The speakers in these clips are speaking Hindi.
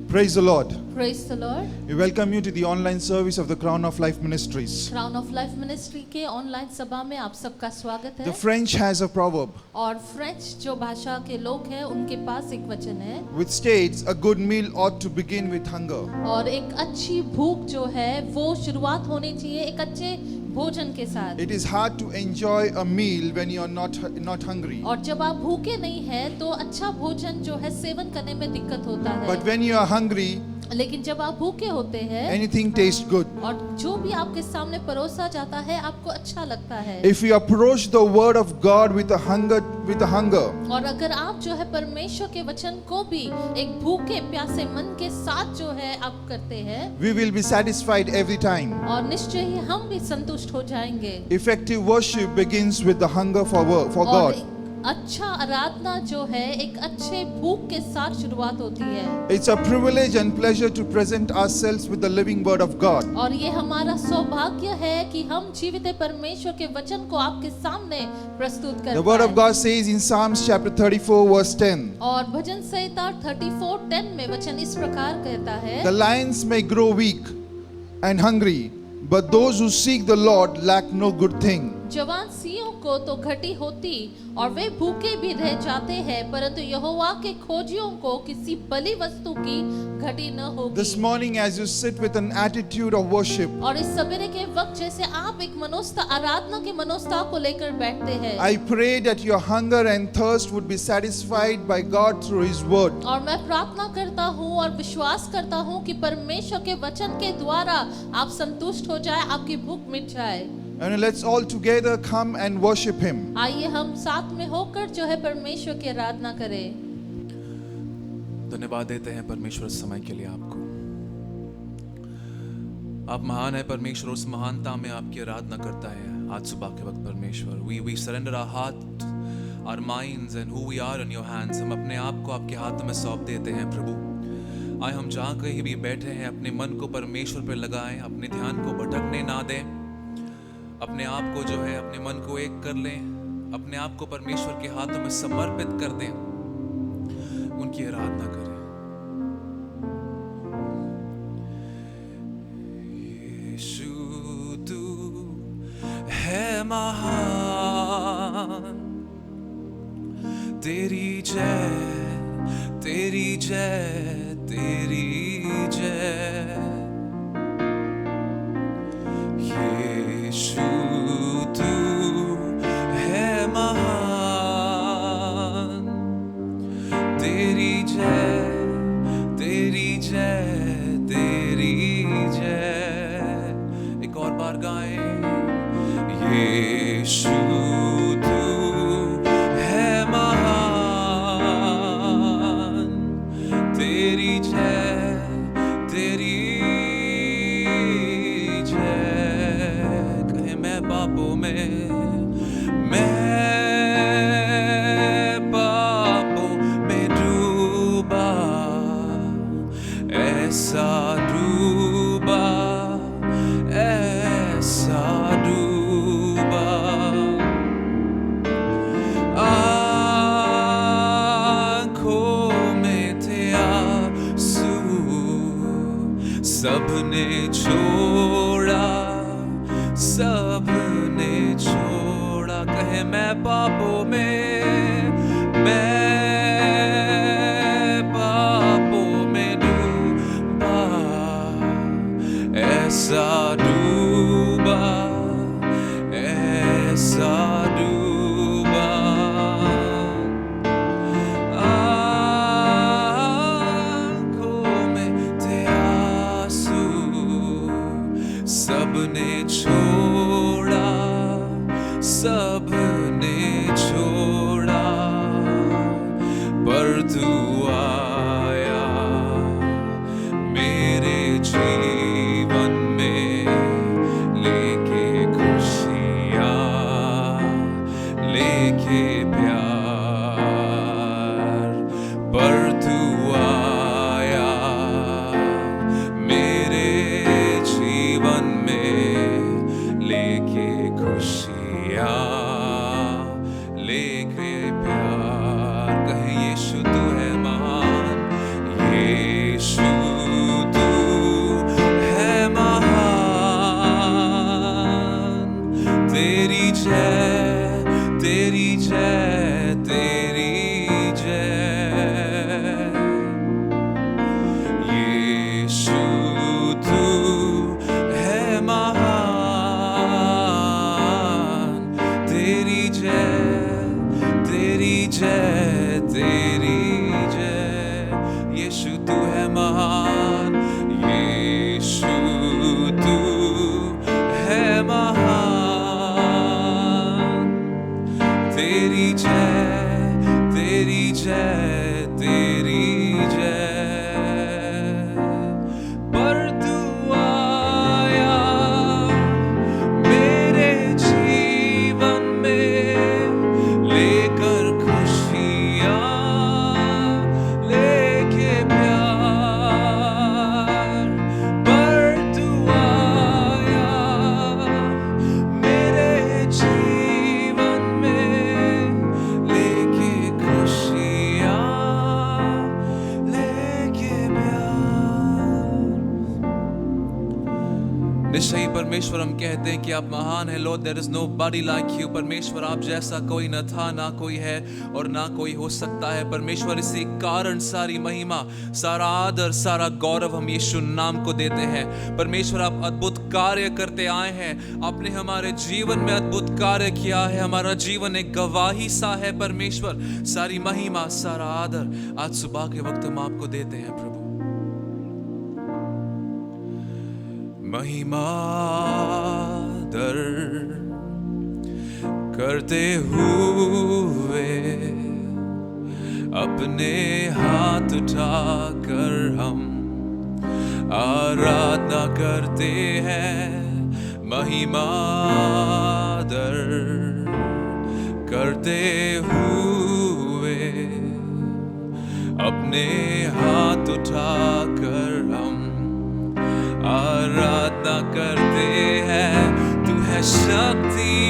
Praise the Lord. Praise the Lord. We welcome you to the online service of the Crown of Life Ministries. Crown of Life Ministry के ऑनलाइन सभा में आप सबका स्वागत The है। French has a proverb और फ्रेंच जो भाषा के लोग हैं उनके पास एक वचन है which states a good meal ought to begin with hunger. और एक अच्छी भूख जो है वो शुरुआत होनी चाहिए एक अच्छे भोजन के साथ। It is hard to enjoy a meal when you are not hungry. और जब आप भूखे नहीं हैं तो अच्छा भोजन जो है सेवन करने में दिक्कत होता है। But when you are hungry, लेकिन जब आप भूखे होते हैं anything tastes good. और जो भी आपके सामने परोसा जाता है आपको अच्छा लगता है। If you approach the word of God with a hunger, और अगर आप जो है परमेश्वर के वचन को भी एक भूखे प्यासे मन के साथ जो है आप करते हैं, we will be satisfied every time. और निश्चय ही हम भी संतुष्ट हो जाएंगे। Effective worship begins with the hunger for और God. अच्छा आराधना जो है एक अच्छे भूख के साथ शुरुआत होती है। It's a privilege and pleasure to present ourselves with the living word of God. और ये हमारा सौभाग्य है कि हम जीवित परमेश्वर के वचन को आपके सामने प्रस्तुत कर The word of God says in Psalms chapter 34 verse 10. और भजन संहिता 34:10 में वचन इस प्रकार कहता है, The lions may grow weak and hungry, but those who seek the Lord lack no good thing. जवान सिंहों को तो घटी होती और वे भूखे भी रह जाते हैं, परंतु यहोवा के खोजियों को किसी बलि वस्तु की घटी न होगी। This morning as you sit with an attitude of worship, और इस सवेरे के वक्त जैसे आप एक मनोस्था आराधना के मनोस्था को लेकर बैठते हैं, I pray that your hunger and thirst would be satisfied by God through His word. और मैं प्रार्थना करता हूँ और विश्वास करता हूँ कि परमेश्वर के वचन के द्वारा आप संतुष्ट हो जाए, आपकी भूख मिट जाए। And let's all together come and worship Him. आइए हम साथ में होकर जो है परमेश्वर की आराधना करें। धन्यवाद देते हैं परमेश्वर इस समय के लिए आपको। आप महान है परमेश्वर, उस महानता में आपकी आराधना करता है आज सुबह के वक्त परमेश्वर। We surrender our heart, our minds and who we are in your hands. हम अपने आप को आपके हाथों में सौंप देते हैं प्रभु। आए हम जहाँ कहीं भी बैठे हैं अपने मन को परमेश्वर पर लगाएं, अपने ध्यान को भटकने ना दें, अपने आप को जो है अपने मन को एक कर लें, अपने आप को परमेश्वर के हाथों में समर्पित कर दें, उनकी आराधना करें। यीशु तू है महान, तेरी जय तेरी जय तेरी जय। यीशु तू है महान, तेरी जय तेरी जय तेरी जय। एक और बार गाएं, यीशु तू है महान, तेरी जय तेरी पापों में डूबा, ऐसा डूबा आँखों में थे आंसू, सबने छोड़ा सबने छोड़ा। कहे मैं पापों में डूबा, ऐसा डूबा आँखों में थे आंसू, सबने छोड़ा सबने छोड़ा, पर तू आया मेरे जीवन में लेके खुशियाँ, लेके प्यार, पर तू आया मेरे जीवन में लेके खुशियाँ, लेके प्यार। कहे यीशु तू है महान, यीशु हमेशा ही परमेश्वर हम कहते हैं कि आप महान है lord, there is nobody like you. परमेश्वर आप जैसा कोई न था, ना कोई है और ना कोई हो सकता है। परमेश्वर इसी कारण सारी महिमा, सारा आदर, सारा गौरव हम यीशु नाम को देते हैं। परमेश्वर आप अद्भुत कार्य करते आए हैं, आपने हमारे जीवन में अद्भुत कार्य किया है, हमारा जीवन एक गवाही सा है। परमेश्वर सारी महिमा, सारा आदर आज सुबह के वक्त हम आपको देते हैं प्रभु। महिमा दर करते हुए अपने हाथ उठाकर हम आराधना करते हैं। महिमा दर करते हुए अपने हाथ उठाकर हम आराधना करते हैं। तू है शक्तिमान,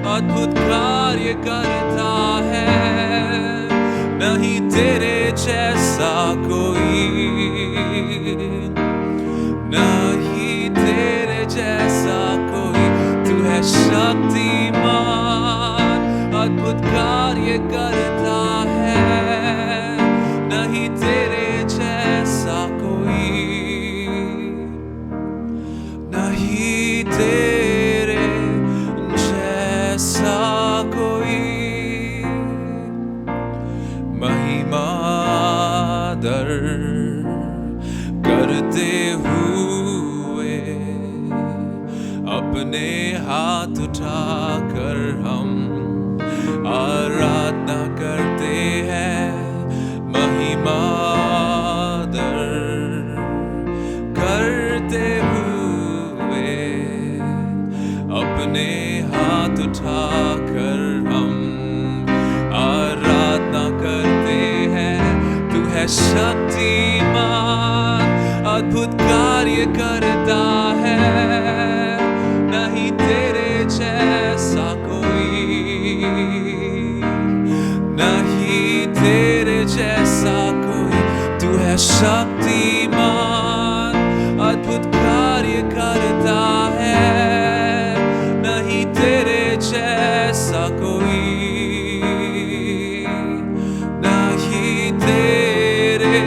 अद्भुत कार्य करता है, नहीं तेरे जैसा कोई, नहीं तेरे जैसा कोई। तू है शक्तिमान, अद्भुत कार्य करता है, नहीं तेरे जैसा कोई, नहीं तेरे जैसा कोई। महिमा दर करते हुए अपने हाथ उठाकर हम आराधना करते हैं। महिमा दर करते हुए अपने हाथ उठाकर हम आराधना करते हैं। तू है शक्तिमान, अद्भुत कार्य करता है, नहीं तेरे जैसा कोई, नहीं तेरे जैसा कोई। तू है शक्तिमान, अद्भुत कार्य करता है, नहीं तेरे जैसा कोई, नहीं तेरे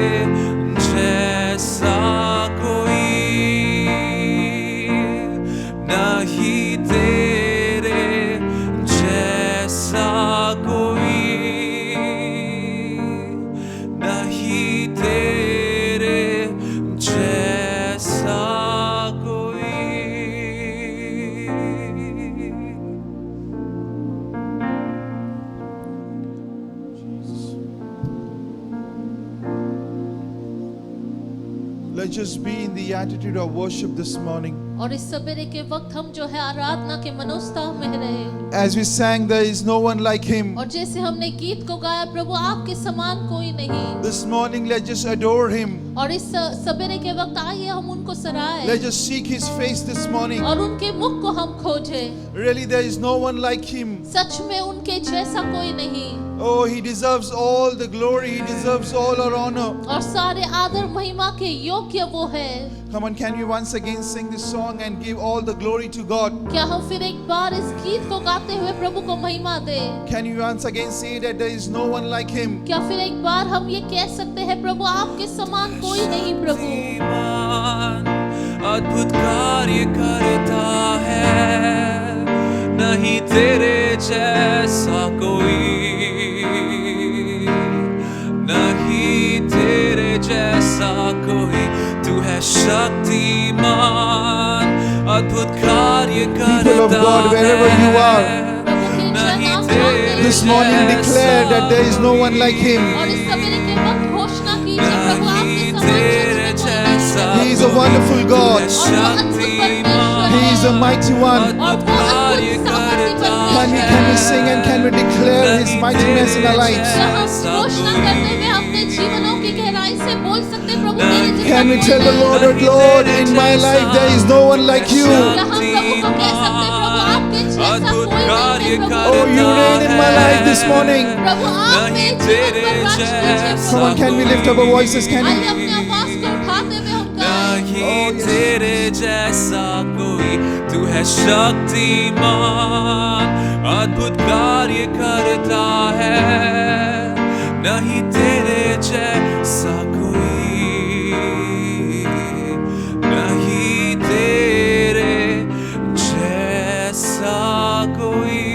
जैसा कोई, नहीं तेरे जैसा कोई, नहीं तेरे जैसा कोई। Let's just be in the attitude of worship this morning. और इस सवेरे के वक्त हम जो है आराधना के मनोस्ताव में रहे। As we sang, there is no one like him. और जैसे हमने गीत को गाया, प्रभु आपके समान कोई नहीं। This morning, let's just adore him. और इस सवेरे के वक्त आइए हम उनको सराहें Let's just seek his face this morning. और उनके मुख को हम खोजें। Really, there is no one like him. सच में उनके जैसा कोई नहीं। Oh, he deserves all the glory. He deserves all our honor. और सारे आदर महिमा के योग्य वो है। Come on, can we once again sing this song and give all the glory to God? क्या हम फिर एक बार इस गीत को गाते हुए प्रभु को महिमा दें? Can you once again say that there is no one like him? क्या फिर एक बार हम ये कह सकते हैं, प्रभु आपके समान कोई नहीं। प्रभु अद्भुत कार्य करता है, नहीं तेरे जैसा कोई, नहीं तेरे जैसा कोई। तू है शक्तिमान, अद्भुत कार्य People of करता God, wherever you are, है, नहीं तेरे this morning declare that there is no one like him. और इस सवेरे के वक्त घोषणा कीजिए, प्रभु आपके समान सच में कोई नहीं। He is a wonderful God. और वो अद्भुत परमेश्वर He is a है। mighty one. और वो अद्भुत सामर्थी परमेश्वर Can है। we sing and can we declare his mightiness in our lives? क्या हम घोषणा करते हुए अपने जीवनों की गहराई से बोल सकते हैं, प्रभु मेरे जैसा Can we कोई tell the नहीं। Lord, oh Lord, in my life there is no one like you. क्या हम प्रभु को कह सकते हैं, प्रभु आपके जैसा कोई नहीं है। प्रभु Oh, you reign in my life this morning. प्रभु आप मेरे जीवन पर राज कीजिए। Come on, can we lift up our voices? Can आइए we? अपनी आवाज को उठाते हुए हम गाएं। नहीं Oh, yes. तेरे जैसा कोई, तू है शक्तिमान, अद्भुत कार्य करता है, नहीं तेरे जैसा कोई, नहीं तेरे जैसा कोई.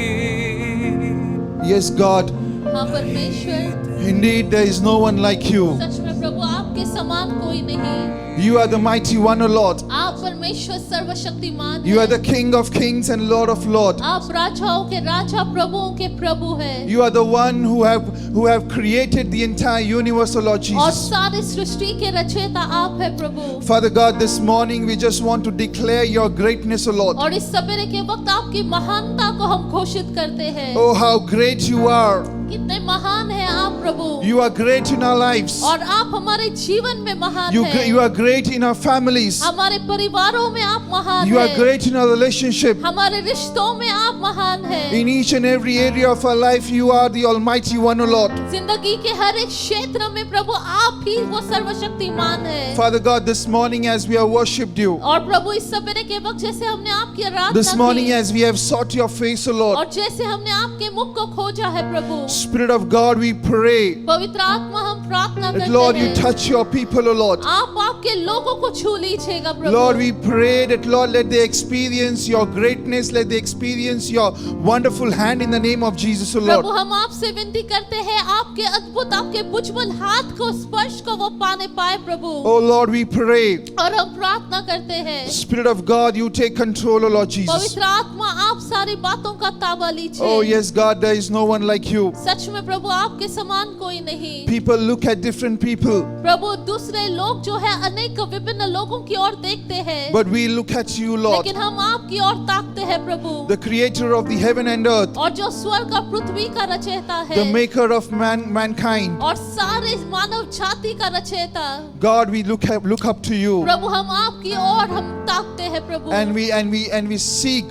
Yes, God, हाँ परमेश्वर, indeed there is no one like you. सच में प्रभु आपके समान कोई नहीं. You are the mighty one, O Lord. आप परमेश्वर सर्वशक्तिमान You are हैं. the King of kings and Lord of lords. आप राजाओं के राजा, प्रभुओं के प्रभु हैं. You are the one who have created the entire universe, O Lord और Jesus. सारी सृष्टि के रचयिता आप है प्रभु. Father God, this morning we just want to declare your greatness, O Lord. और इस सवेरे के वक्त आपकी महानता को हम घोषित करते हैं. Oh, how great you are. कितने महान हैं आप प्रभु. You are great in our lives. और आप हमारे जीवन में महान You हैं. are great in our families. हमारे परिवारों में आप महान You are हैं. great in our relationship. हमारे रिश्तों में आप महान हैं. In each and every area of our life, you are the Almighty One, O Lord. जिंदगी के हर एक क्षेत्र में प्रभु आप ही वो सर्वशक्तिमान हैं. Father God, this morning as we have worshipped you, और प्रभु इस सवेरे के वक्त जैसे हमने आपकी आराधना this morning की, as we have sought your face, O Lord, और जैसे हमने आपके मुख को खोजा है प्रभु, Spirit of God, we pray पवित्र आत्मा हम प्रार्थना that, करते Lord, you हैं. touch your people, O Lord. आप आपके लोगों को छू लीजिएगा प्रभु. Lord, we pray that, Lord, let they experience your greatness, let they experience your wonderful hand in the name of Jesus, O Prabhu Lord. हम आपसे विनती करते हैं आपके अद्भुत, आपके बुझबुल हाथ को, स्पर्श को वो पाने पाए प्रभु. Oh Lord, we pray. और हम प्रार्थना करते हैं Spirit of God, you take control, O Lord Jesus. पवित्र आत्मा आप सारी बातों का ताबा लीजिए. Oh yes, God, there is no one like you. सच में प्रभु आपके समान कोई नहीं. People look at different people, प्रभु दूसरे लोग जो है अनेक विभिन्न लोगों की ओर देखते हैं, but we look at you, Lord, लेकिन हम आपकी ओर ताकते हैं प्रभु. the creator of the heaven and earth, और जो स्वर्ग और पृथ्वी का रचयिता the है, maker of mankind. और सारे मानव जाति का रचयिता. God, we look up to you, प्रभु हम आपकी ओर हम ताकते हैं प्रभु. and we seek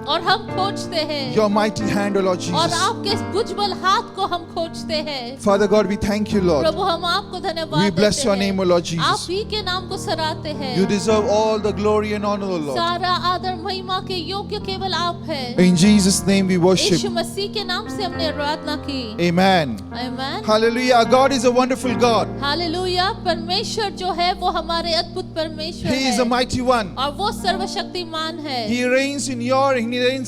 और हम खोजते हैं your mighty hand, O Lord और Jesus. आपके भुजबल हाथ को हम खोजते हैं. Father God, we thank you, Lord. प्रभु हम आपको धन्यवाद We bless देते your हैं. name, O Lord आप Jesus. ही के नाम को सराहते हैं. You deserve all the glory and honor, O Lord. सारा आदर महिमा के योग्य केवल आप हैं. In Jesus' name we worship. यीशु मसीह के नाम से हमने आराधना की. Amen. आमीन. Hallelujah. God is a wonderful God. Hallelujah. परमेश्वर जो है वो हमारे अद्भुत परमेश्वर He is a है mighty one. और वो सर्वशक्तिमान है. He reigns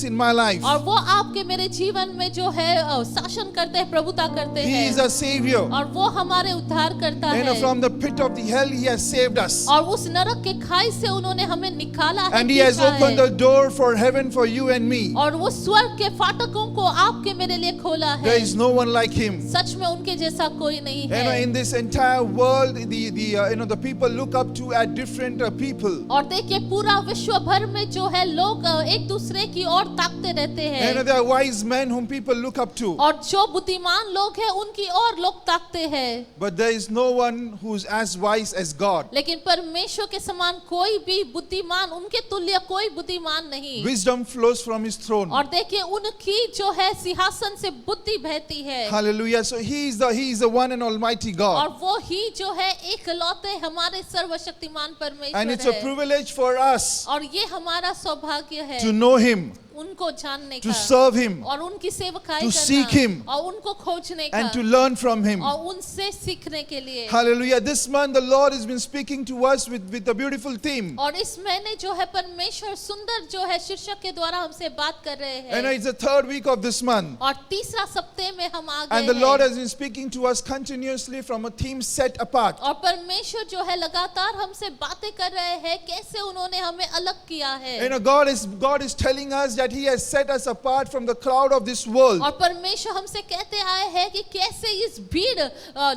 in my life. और वो आपके मेरे जीवन में जो है शासन करते हैं, प्रभुता करते He हैं. is our savior. और वो हमारे उद्धार करता And है. from the pit of the hell, He has saved us. और उस नरक के खाई से उन्होंने हमें निकाला है. And He has खींचा opened है. the door for heaven for you and me. और वो स्वर्ग के फाटकों को आपके मेरे लिए खोला है. There is no one like Him. सच में उनके जैसा कोई नहीं है. In this entire world, the people look up to at different people. और देखिए पूरा विश्व भर में जो है लोग एक दूसरे की ओर ताकते रहते हैं. There are wise men whom people look up to. और जो बुद्धिमान लोग हैं उनकी ओर लोग ताकते हैं. But there is no one who's as wise as God. लेकिन परमेश्वर के समान कोई भी बुद्धिमान, उनके तुल्य कोई बुद्धिमान नहीं. Wisdom flows from His throne. और देखिए उनकी जो है सिंहासन से बुद्धि बहती है. Hallelujah. So He is the one and almighty और God. वो ही जो है एकलौते हमारे सर्वशक्तिमान परमेश्वर And it's a है. privilege for us और ये हमारा सौभाग्य है to know Him, उनको जानने to का serve Him, और उनकी सेवकाई to करना seek Him, और उनको खोजने का and to learn from Him. और उनसे सीखने के लिए. Hallelujah. This month the Lord has been speaking to us with a beautiful theme. और इस महीने जो है परमेश्वर सुंदर जो है शीर्षक के द्वारा हमसे बात कर रहे And हैं. it's the third week of this month. और तीसरा सप्ताह में हम आ And the गए Lord हैं. has been speaking to us continuously from a theme set apart. और परमेश्वर जो है लगातार हमसे बातें कर रहे हैं कैसे उन्होंने हमें अलग किया है. God is telling us that He has set us apart from the crowd of this world. और परमेश्वर हमसे कहते आए हैं कि कैसे इस भीड़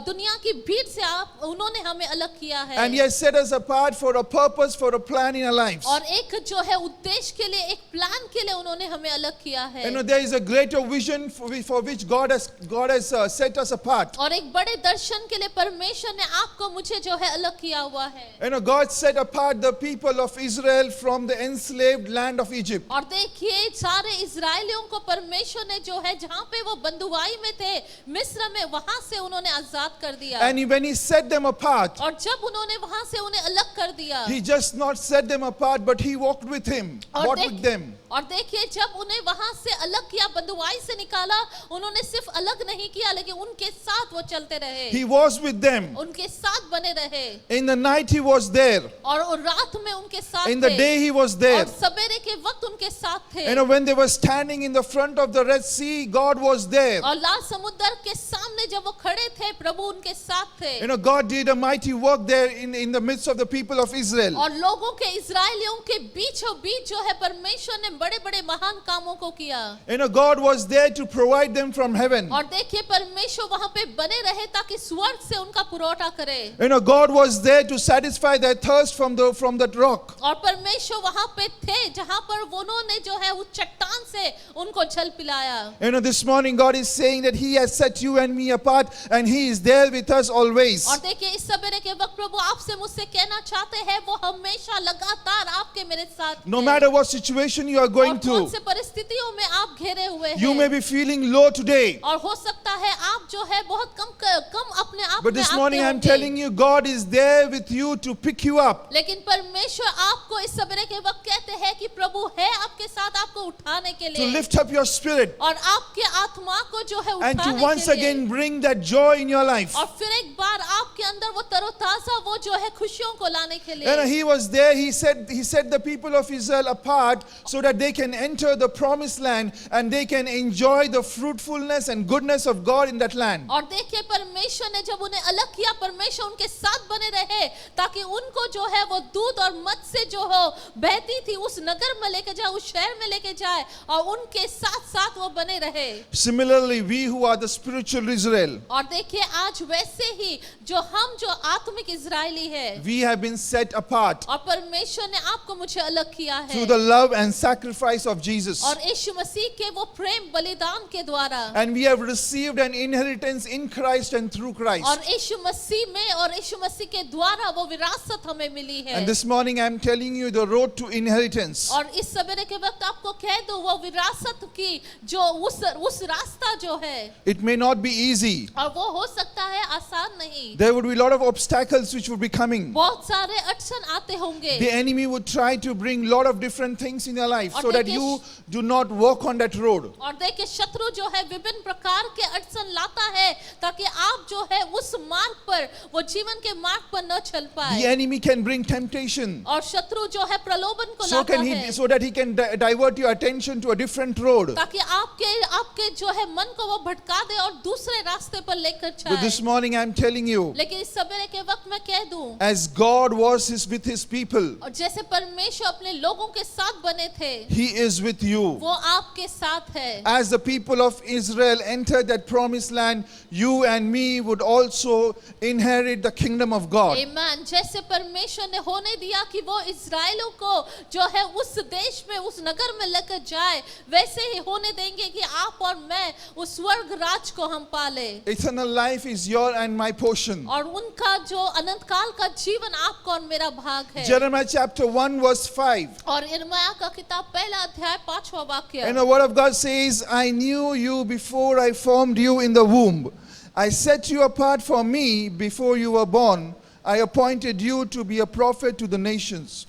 दुनिया की भीड़ से उन्होंने हमें अलग किया है. And He has set us apart for a purpose, for a plan in our lives. और एक जो है उद्देश्य के लिए, एक प्लान के लिए उन्होंने हमें अलग किया है. There is a greater vision for which God has set us apart. और एक बड़े दर्शन के लिए परमेश्वर ने आपको मुझे जो है अलग किया हुआ है. God set apart the people of Israel from the enslaved land of Egypt. और देखिए के सारे इजरायलियों को परमेश्वर ने जो है जहाँ पे वो बंधुआई में थे मिस्र में, वहां से उन्होंने आजाद कर दिया। And when he set them apart, और जब उन्होंने वहां से उन्हें अलग कर दिया, he just not set them apart, but he walked with him, walked with them. और देखिए जब उन्हें वहां से अलग किया, बंधुआई से निकाला, उन्होंने सिर्फ अलग नहीं किया लेकिन उनके साथ वो चलते रहे, He was with them. उनके साथ बने रहे। In the night he was there. और रात में उनके साथ In the थे, day he was there. और सवेरे के वक्त उनके साथ थे। You know, when they were standing in the front of the Red Sea, God was there. और लाल समुद्र के सामने जब वो खड़े थे, प्रभु उनके साथ थे। You know, God did a mighty work there in the midst of the people of Israel. और लोगों के इजरायलियों के बीचों बीच जो है परमेश्वर ने बड़े बड़े महान कामों को किया। You know, God was there to provide them from heaven. और देखिए परमेश्वर वहां पे बने रहे ताकि स्वर्ग से उनका पुरौठा करे। You know, God was there to satisfy their thirst from that rock. और परमेश्वर वहां पे थे जहां पर उन्होंने जो है उस चट्टान से उनको जल पिलाया। You know, this morning God is saying that He has set you and me apart, and He is there with us always. और देखिए इस सवेरे के वक्त प्रभु आपसे मुझसे कहना चाहते हैं, वो हमेशा लगातार आपके मेरे साथ No हैं। matter what situation you are और going कौन through, से परिस्थितियों में आप घेरे हुए you may हैं, be feeling low today. और हो सकता है आप जो है बहुत कम अपने आप But में this आते morning I'm होंगे। telling you, God is there with you to pick you up. लेकिन परमेश्वर आपको इस सवेरे के वक्त कहते हैं कि प्रभु है आपके साथ, आपको उठाने के To लिए, lift up your spirit और आपके आत्मा को जो है and to उठाने once के लिए, again bring that joy in your life. और फिर एक बार आपके अंदर वो तरोताजा वो जो है खुशियों को लाने के You know, लिए। He was there. He set the people of Israel apart so that they can enter the promised land and they can enjoy the fruitfulness and goodness of God in that land. और देखिए परमेश्वर ने जब उन्हें अलग किया, परमेश्वर उनके साथ बने रहे ताकि उनको जो है वो दूध और मध से जो हो बहती थी उस नगर में लेके जाए, उस शहर में लेके जाए, और उनके साथ साथ वो बने रहे। Similarly, we who are the spiritual Israel, और देखिए आज वैसे ही जो हम जो आत्मिक इजरायली है, we have been set apart और परमेश्वर ने आपको मुझे अलग किया है, through the love and sacrifice of Jesus. और यीशु मसीह के वो प्रेम बलिदान के द्वारा, And we have received an inheritance in Christ and through Christ. और यीशु मसीह में और यीशु मसीह के द्वारा वो विरासत हमें मिली है। And this morning I am telling you the road to inheritance. और इस सवेरे के वक्त आपको कह दूं वो विरासत की जो उस रास्ता जो है, It may not be easy. और वो हो सकता है आसान नहीं, There would be a lot of obstacles which would be coming. बहुत सारे अड़चन आते होंगे, The enemy would try to bring a lot of different things in your life so और that देखिए, you do not walk on that road. और देखिए शत्रु जो है विभिन्न प्रकार के अड़चन लाता है ताकि आप जो है उस मार्ग पर, वो जीवन के मार्ग पर न चल The पाए, enemy can bring temptation और शत्रु जो है प्रलोभन को so लाता can है so that he can divert your attention to a different road. ताकि आपके जो है मन को वो भटका दे और दूसरे रास्ते पर लेकर But this जाए। morning I am telling you, लेकिन इस सवेरे के वक्त मैं कह दूं, as God was with His people, और जैसे परमेश्वर अपने लोगों के साथ बने थे, He is with you. वो आपके साथ है। As the people of Israel entered that promised land, you and me would also inherit the kingdom of God. आमीन। जैसे परमेश्वर ने होने दिया कि वो इस्राएलियों को जो है उस देश में, उस नगर में लेकर जाए, वैसे ही होने देंगे कि आप और मैं उस स्वर्ग राज को हम पाले, Eternal life is your and my portion. और उनका जो अनंत काल का जीवन आपका और मेरा भाग है। Jeremiah chapter 1 verse 5. और यिर्मयाह का किताब पहला अध्याय 5वां वाक्य, And the word of God says, I knew you before I formed you in the womb. I set you apart for me before you were born. I appointed you to be a prophet to the nations.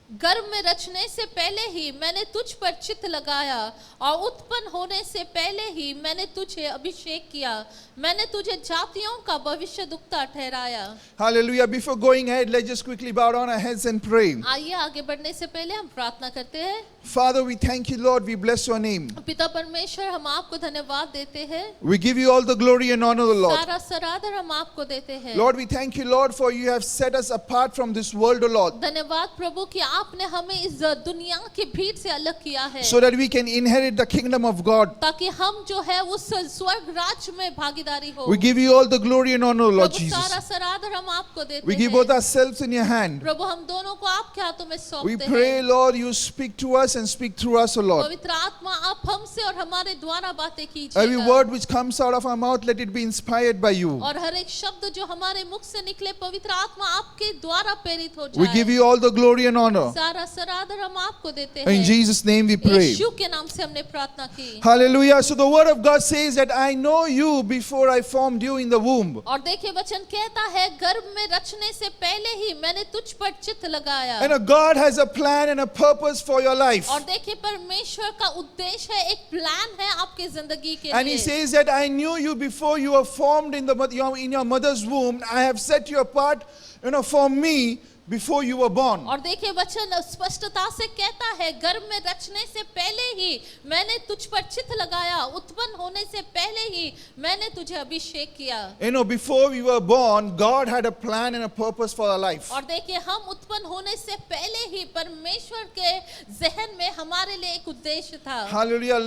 गर्भ में रचने से पहले ही मैंने तुझ पर चित्त लगाया, और उत्पन्न होने से पहले ही मैंने तुझे अभिषेक किया, मैंने तुझे जातियों का भविष्यद्वक्ता ठहराया। Hallelujah. Before going ahead, let's just quickly bow down our heads and pray. आइए आगे बढ़ने से पहले हम प्रार्थना करते हैं। Father, we thank you, Lord. We bless your name. पिता परमेश्वर, हम आपको धन्यवाद देते हैं, We give you all the glory and honor, Lord. सारा सरादर हम आपको देते हैं। Lord, we thank you, Lord, for you have set us apart from this world, O Lord, धन्यवाद प्रभु कि आपने हमें इस दुनिया की भीड़ से अलग किया है, so that we can inherit the kingdom of God. ताकि हम जो है उस स्वर्ग राज में भागीदारी हो। We give you all the glory and honor, Lord प्रभु सारा Jesus. सरादर हम आपको देते We give हैं। both ourselves in your hand. प्रभु हम दोनों को आपके हाथों में We सौंपते pray, हैं। Lord, you speak to us and speak through us, O Lord. पवित्र आत्मा आप हमसे और हमारे द्वारा बातें Every कीजिएगा, word which comes out of our mouth, let it be inspired by you. और हर एक शब्द जो हमारे मुख से निकले पवित्र आत्मा आपके द्वारा प्रेरित हो We give जाए। you all the glory and honor. सारा सर आदर हम आपको देते In हैं। Jesus' name we pray. यीशु के नाम से हमने प्रार्थना की। Hallelujah. So the word of God says that I know you before I formed you in the womb. और देखिए वचन कहता है गर्भ में रचने से पहले ही मैंने तुझ पर चित्त लगाया। And God has a plan and a purpose for your life. और देखिए परमेश्वर का उद्देश्य है, एक प्लान है आपकी जिंदगी के And He लिए। says that I knew you before you were formed in your mother's womb. I have set you apart, for me before you were born. और देखिए वचन स्पष्टता से कहता है गर्भ में रचने से पहले ही मैंने तुझ पर चित्त लगाया, उत्पन्न होने से पहले ही मैंने तुझे अभिषेक किया। Before we were born, God had a plan and a purpose for our life. और देखिए हम उत्पन्न होने से पहले ही परमेश्वर के जहन में हमारे लिए एक उद्देश्य था। Hallelujah.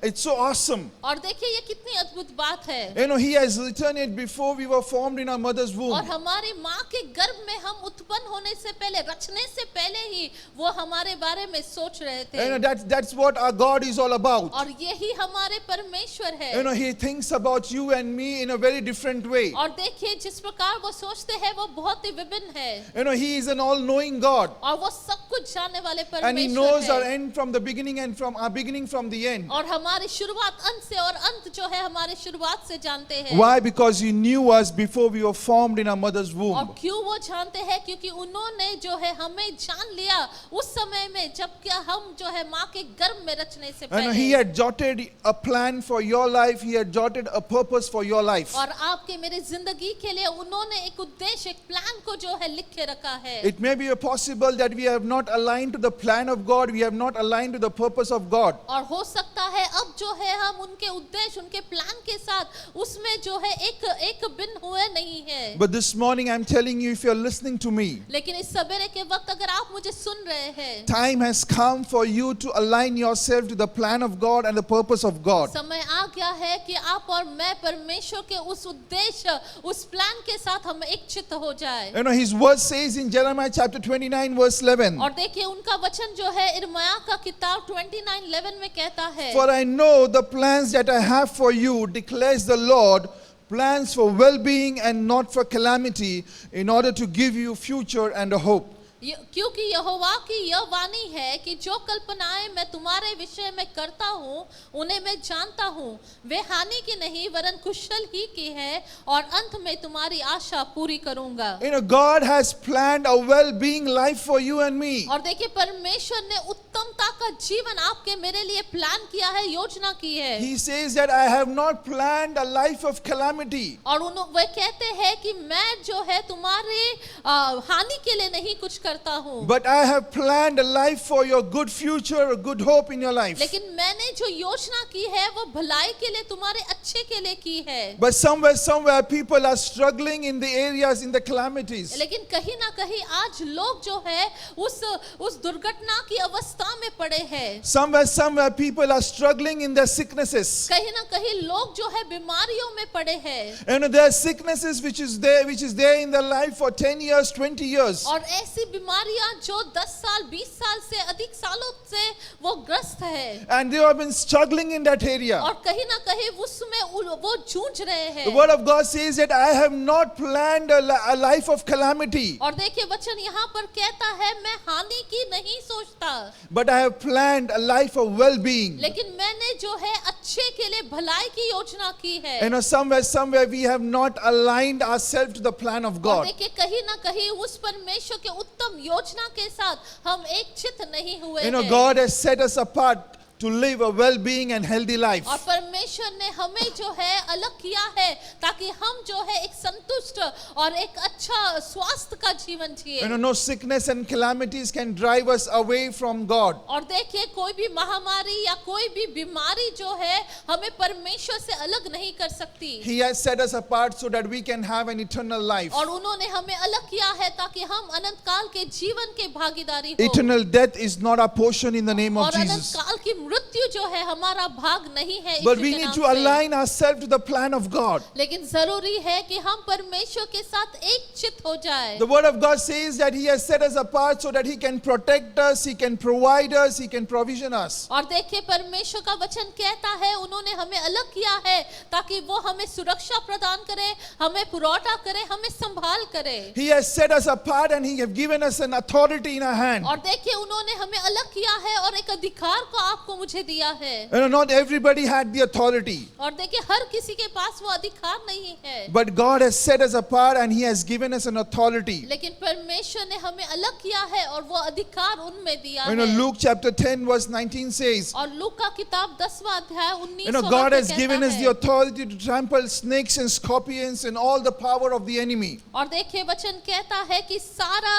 It's so awesome. और देखिए ये कितनी अद्भुत बात है। He has written it before we were formed in our mother's womb. और हमारी माँ के गर्भ में हम उत्पन्न होने से पहले, रचने से पहले ही वो हमारे बारे में सोच रहे थे। That's what our God is all about. और यही हमारे परमेश्वर है। He thinks about you and me in a very different way. और देखिए जिस प्रकार वो सोचते हैं वो बहुत ही विभिन्न है। He is an all-knowing God. और वो सब कुछ जानने वाले And He knows परमेश्वर our है। end from the beginning and from our beginning from the end. और हमारी शुरुआत अंत से और अंत जो है हमारे शुरुआत से जानते हैं। Why? Because He knew us before we were formed in our mother's और womb. क्यों वो जानते हैं? क्योंकि उन्होंने जो है हमें जान लिया उस समय में जब क्या हम जो है माँ के गर्भ में रचने से And He पहले। had jotted a plan for your life. He had jotted a purpose for your life. और आपके मेरे जिंदगी के लिए उन्होंने एक उद्देश्य, एक प्लान को जो है लिख के रखा है। It may be possible that we have not aligned to the plan of God. We have not aligned to the purpose of God. और हो सकता है अब जो है हम उनके उद्देश्य, उनके प्लान के साथ उसमें जो है एक भिन्न हुए नहीं है। But this morning I'm telling you, if you're listening to me, लेकिन इस सवेरे के वक्त अगर आप मुझे सुन रहे हैं, time has come for you to align yourself to the plan of God and the purpose of God. समय आ गया है कि आप और मैं परमेश्वर के उस उद्देश्य, उस प्लान के साथ हम एक चित्त हो जाए। His word says in Jeremiah chapter 29 verse 11, और देखिए उनका वचन जो है इर्मिया का किताब 29:11 में कहता है, For I know the plans that I have for you, declares the Lord, plans for well-being and not for calamity, in order to give you future and a hope. क्योंकि यहोवा की यह वाणी है कि जो कल्पनाएं मैं तुम्हारे विषय में करता हूँ उन्हें मैं जानता हूँ, वे हानि की नहीं वरन कुशल ही की है और अंत में तुम्हारी आशा पूरी करूंगा। God has planned a well-being life for you and me. और देखिए परमेश्वर ने उत्तमता का जीवन आपके मेरे लिए प्लान किया है, योजना की है। He says that I have not planned a life of calamity. और वे कहते हैं कि मैं जो है तुम्हारे हानि के लिए नहीं कुछ करता हूँ, But I have planned a life for your good future, a good hope in your life. लेकिन मैंने जो योजना की है वो भलाई के लिए, तुम्हारे अच्छे के लिए की है। But somewhere people are struggling in the areas, in the calamities. लेकिन कहीं ना कहीं आज लोग जो है उस दुर्घटना की अवस्था में पड़े हैं। Somewhere people are struggling in their sicknesses. कहीं ना कहीं लोग जो है बीमारियों में पड़े हैं। And there are sicknesses which is there in their life for 10 years, 20 years. और ऐसी बीमारियां जो 10 साल 20 साल से अधिक सालों से वो ग्रस्त है। And they have been struggling in that area. और कहीं ना कहीं उसमें वो जूझ रहे हैं। The word of God says that I have not planned a life of calamity, और देखिए वचन यहाँ पर कहता है मैं हानि की नहीं सोचता, but I have planned a life of well-being. लेकिन मैंने जो है अच्छे के लिए भलाई की योजना की है। Somewhere we have not aligned ourselves to the plan of और God. देखिए कहीं ना कहीं उस परमेश्वर के उत्तम योजना के साथ हम एक चित्त नहीं हुए हैं। God has set us apart to live a well-being and healthy life. और परमेश्वर ने हमें जो है अलग किया है ताकि हम जो है एक संतुष्ट और एक अच्छा स्वास्थ्य का जीवन जिए। No sickness and calamities can drive us away from God. और देखिए कोई भी महामारी या कोई भी बीमारी जो है हमें परमेश्वर से अलग नहीं कर सकती। He has set us apart so that we can have an eternal life. और उन्होंने हमें अलग किया है ताकि हम अनंत काल के जीवन के भागीदारी हो। Eternal death is not our portion in the name of और अनंत Jesus. काल की मृत्यु जो है हमारा भाग नहीं है But यीशु we के need नाम to से। align ourselves to the plan of God. लेकिन जरूरी है कि हम परमेश्वर के साथ एक चित हो जाए। The word of God says that He has set us apart so that He can protect us, He can provide us, He can provision us. और देखिए परमेश्वर का वचन कहता है उन्होंने हमें अलग किया है ताकि वो हमें सुरक्षा प्रदान करे, हमें पुरौठा करे, हमें संभाल करे। He has set us apart and He has given us an authority in our hand. और देखिए उन्होंने हमें अलग किया है और एक अधिकार को आपको मुझे दिया है। You know, not everybody had the authority, और देखिए हर किसी के पास वो अधिकार नहीं है, but God has set us apart and He has given us an authority. लेकिन परमेश्वर ने हमें अलग किया है और वो अधिकार उनमें दिया You know, है। Luke chapter 10 verse 19 says, और लूका का किताब 10वां अध्याय 19 you know, God has given us the authority to trample snakes and scorpions and all the power of the enemy. और देखिए वचन कहता है कि सारा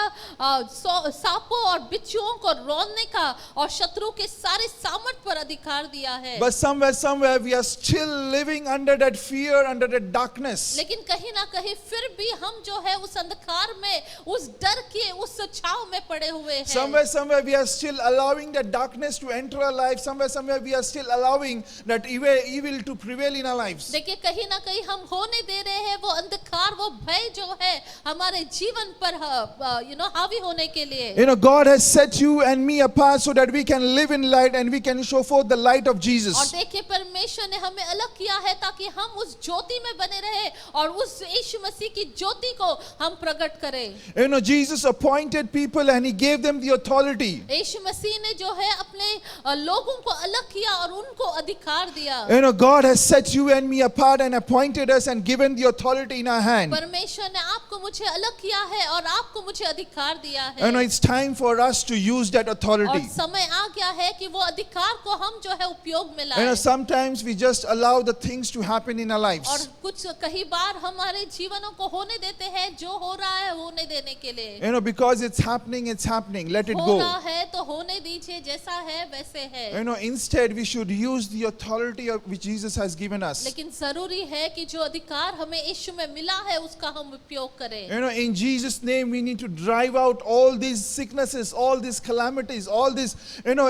सांपों और बिच्छुओं को रोकने का और शत्रु के सारे सामर्थ पर अधिकार दिया है। But somewhere we are still living under that fear, under that darkness. लेकिन कहीं ना कहीं फिर भी हम जो है उस अंधकार में, उस डर के, उस छाव में पड़े हुए हैं। Somewhere we are still allowing that darkness to enter our lives. Somewhere we are still allowing that evil to prevail in our lives. देखिए कहीं ना कहीं हम होने दे रहे हैं वो अंधकार, वो भय जो है हमारे जीवन पर हावी होने के लिए। You know, God has set you and me apart so that we can live in light and we can show forth the light of और Jesus. देखिए परमेश्वर ने हमें अलग किया है ताकि हम उस ज्योति में बने रहे और उस यीशु मसीह की ज्योति को हम प्रकट करें। You know, Jesus appointed people and He gave them the authority. यीशु मसीह ने जो है अपने लोगों को अलग किया और उनको अधिकार दिया। You know, God has set you and me apart and appointed us and given the authority in our hand. परमेश्वर ने आपको मुझे अलग किया है और आपको मुझे अधिकार दिया है। You know, it's time for us to use that और authority. समय आ गया है कि वो अधिकार को हम जो है उपयोग में You know, लाएं। sometimes we just allow the things to happen in our और lives. कुछ कई बार हमारे जीवनों को होने देते हैं, जो हो रहा है होने देने के लिए। You know, because it's happening, let it हो go. रहा है तो होने दीजिए, जैसा है वैसे है। You know, instead we should use the authority which Jesus has given us. लेकिन जरूरी है कि जो अधिकार हमें यीशु में मिला है उसका हम उपयोग करें। You know, in Jesus' name we need to drive out all these sicknesses, all these calamities, all these,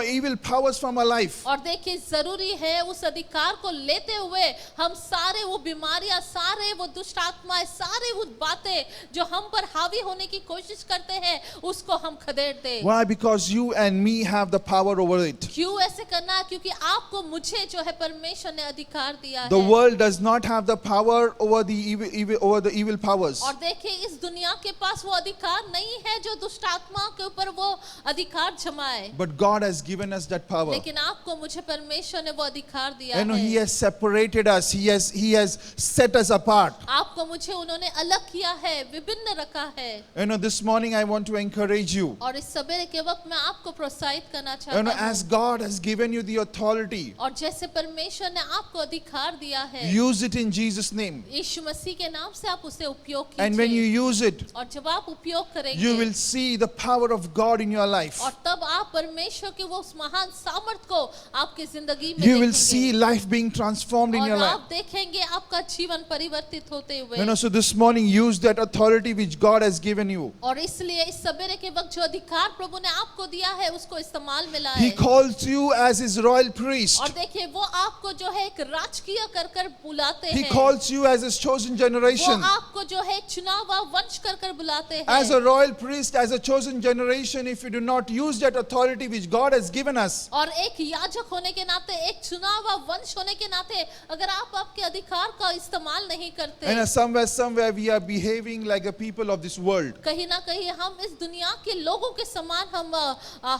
evil powers from our life. और देखिए जरूरी है उस अधिकार को लेते हुए हम सारे वो बीमारियां, सारे वो दुष्ट आत्माएं, सारे वो बातें जो हम पर हावी होने की कोशिश करते हैं उसको हम खदेड़ दें। Why? Because you and me have the power over it. क्यों ऐसे करना है? क्योंकि आपको मुझे जो है परमेश्वर ने अधिकार दिया The है। world does not have the power over the evil powers. और देखिए इस दुनिया के पास वो अधिकार नहीं है जो दुष्ट आत्मा के ऊपर वो अधिकार जमाए। But God has given us that power. लेकिन आपको मुझे परमेश्वर ने वो अधिकार दिया You know, He है। has separated us. He has set us apart. आपको मुझे उन्होंने अलग किया है, विभिन्न रखा है। You know, this morning I want to encourage you. और इस सवेरे के वक्त मैं आपको प्रोत्साहित करना You know, चाहता as हूँ। God has given you the authority, और जैसे परमेश्वर ने आपको अधिकार दिया है, use it in Jesus' name. यीशु मसीह के नाम से आप उसे उपयोग And when you कीजिए। use it, और जब आप उपयोग you will करेंगे see the power of God in your life. और तब आप परमेश्वर के वो उस महान सामर्थ को आपकी जिंदगी में You will see देखेंगे life being transformed in और your life. आप देखेंगे आपका जीवन परिवर्तित होते हुए। You know, so this morning use that authority which God has given you. और इसलिए इस सवेरे के वक्त जो अधिकार प्रभु ने आपको दिया है उसको इस्तेमाल में He लाएं। calls you as His royal priest. और देखिए वो आपको जो है एक राजकीय कर बुलाते He हैं। calls you as His chosen वो generation. आपको जो है चुनावा वंश कर बुलाते हैं। As a royal priest, as a chosen generation, if you do not use that authority which God has given us, और एक याजक होने के नाते, एक चुनावा वंश होने के नाते अगर आप आपके अधिकार का इस्तेमाल नहीं करते, and somewhere we are behaving like a people of this world. कहीं ना कहीं हम इस दुनिया के लोगों के समान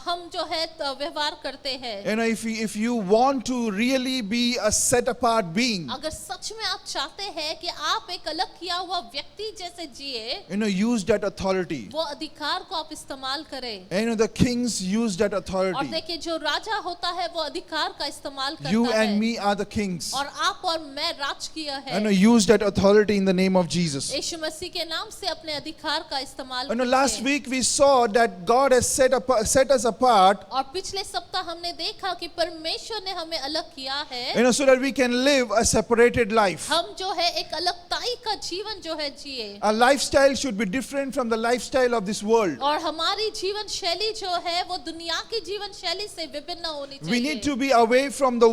हम जो है व्यवहार करते हैं। You know, if you want to really be a set apart being, अगर सच में आप चाहते हैं कि आप एक अलग किया हुआ व्यक्ति जैसे जिए, you know, use that authority. वो अधिकार को आप इस्तेमाल करें। And, you know, the kings use that और authority. देखिए जो राजा होता है वो अधिकार का इस्तेमाल You करता है and me are the kings. और आप और मैं राजकीय है। And use that authority in the name of Jesus. यीशु मसीह के नाम से अपने अधिकार का इस्तेमाल You know, कीजिए। last week we saw that God has set us apart, और पिछले सप्ताह हमने देखा कि परमेश्वर ने हमें अलग किया है, you know, so that we can live a separated life. हम जो है एक अलगताई का जीवन जीवन जो है जिए Our lifestyle should be different from the lifestyle of this world. और हमारी जीवन शैली जो है वो दुनिया की जीवन शैली से विभिन्न होनी We need चाहिए to be away from the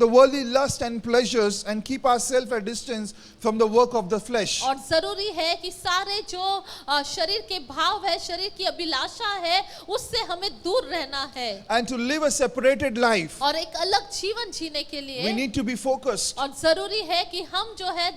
worldly lust and pleasures and keep ourselves at distance from the work of the flesh. और जरूरी है कि सारे जो शरीर के भाव है शरीर की अभिलाषा है उससे हमें दूर रहना है And to live a separated life, और एक अलग जीवन जीने के we लिए need to be focused. और जरूरी है कि हम जो है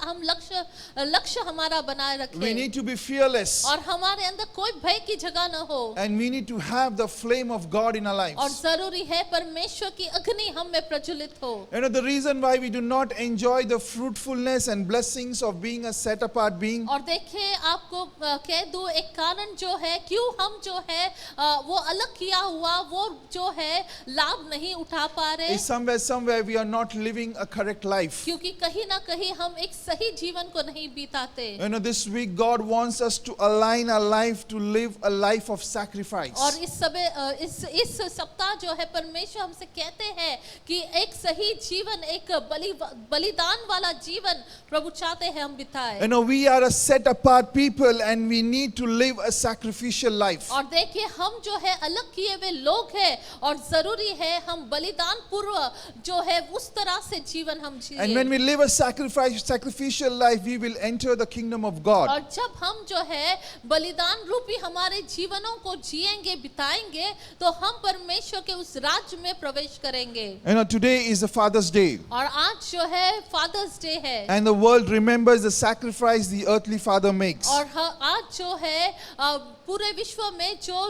हम लक्ष्य हमारा बनाए We रखें need to be fearless. और हमारे अंदर कोई भय की जगह न हो And we need to have the flame of God in our और lives. जरूरी है परमेश्वर की अग्नि हम में प्रज्वलित हो You know, the reason why we do not enjoy the fruitfulness and blessings of being a set apart being और देखिए आपको कह दूं एक कारण जो है क्यों हम जो है वो अलग किया हुआ वो जो है लाभ नहीं उठा पा रहे is somewhere we are not living a correct life. क्योंकि कहीं ना कहीं हम एक सही जीवन को नहीं बिताते You know, this week God wants us to align our life to live a life of sacrifice. और इस सप्ताह जो है परमेश्वर हमसे कहते हैं कि एक सही जीवन एक बलिदान वाला जीवन प्रभु चाहते हैं हम बिताएं You know, we are a set apart people and we need to live a sacrificial life. और देखिए हम जो है अलग किए हुए लोग हैं और जरूरी है हम बलिदान पूर्व जो है उस तरह से जीवन हम And when जिए we live a sacrificial life, we will enter the kingdom of God. और जब हम जो है बलिदान रूपी हमारे जीवनों को जिएंगे बिताएंगे तो हम परमेश्वर के उस राज्य में प्रवेश करेंगे You know, today is the Father's Day. और आज जो है फादर्स डे है And the world remembers the sacrifice the earthly father makes. और आज जो है पूरे विश्व में जो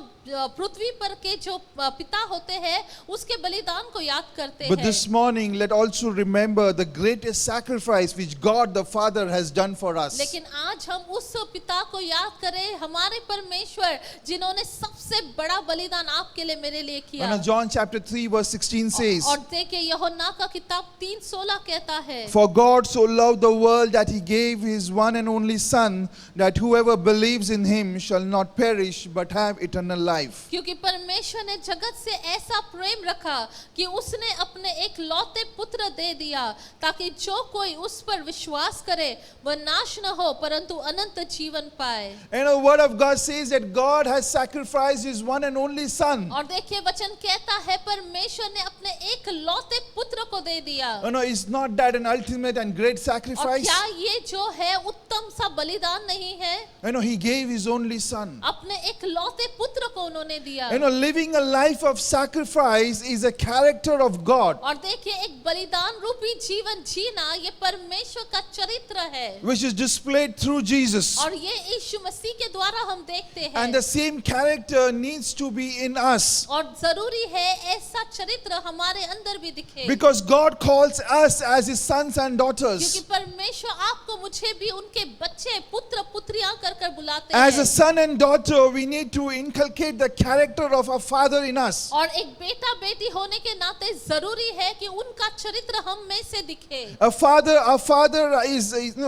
पृथ्वी पर के जो पिता होते हैं उसके बलिदान को याद करते But हैं this morning, let also remember the greatest sacrifice which God the Father has done for us. लेकिन आज हम उस पिता को याद करें हमारे परमेश्वर जिन्होंने सबसे बड़ा बलिदान आपके लिए मेरे लिए किया When John chapter 3 verse 16 says, और देखिए यूहन्ना का किताब 3:16 कहता है For God so loved the world that he gave his one and only Son, that whoever believes in him shall not perish but have eternal life. क्योंकि परमेश्वर ने जगत से ऐसा प्रेम रखा कि उसने अपने एक लौते पुत्र दे दिया ताकि जो कोई उस पर विश्वास करे वह नाश न हो परंतु अनंत जीवन पाए And the word of God says that God has sacrificed his one and only Son. और देखिए वचन कहता है परमेश्वर ने अपने एक लौते पुत्र को दे दिया You know, is not that an ultimate and great और sacrifice? क्या ये जो है उत्तम सा बलिदान नहीं है You know, he gave his only Son. अपने एक लौते पुत्र को उन्होंने दिया You know, living a life of sacrifice is a character of God, और देखिए एक बलिदान रूपी जीवन जीना ये परमेश्वर का चरित्र है which is displayed through Jesus. और ये यीशु मसीह के द्वारा हम देखते हैं And the same character needs to be in us. और जरूरी है ऐसा चरित्र हमारे अंदर भी दिखे Because God calls us as his sons and क्योंकि daughters. परमेश्वर आपको मुझे भी उनके बच्चे पुत्र पुत्रियां कर कर बुलाते As a हैं son and daughter, we need to inculcate the character of our Father in us. और एक बेटा बेटी होने के नाते जरूरी है कि उनका चरित्र हम में से दिखे Our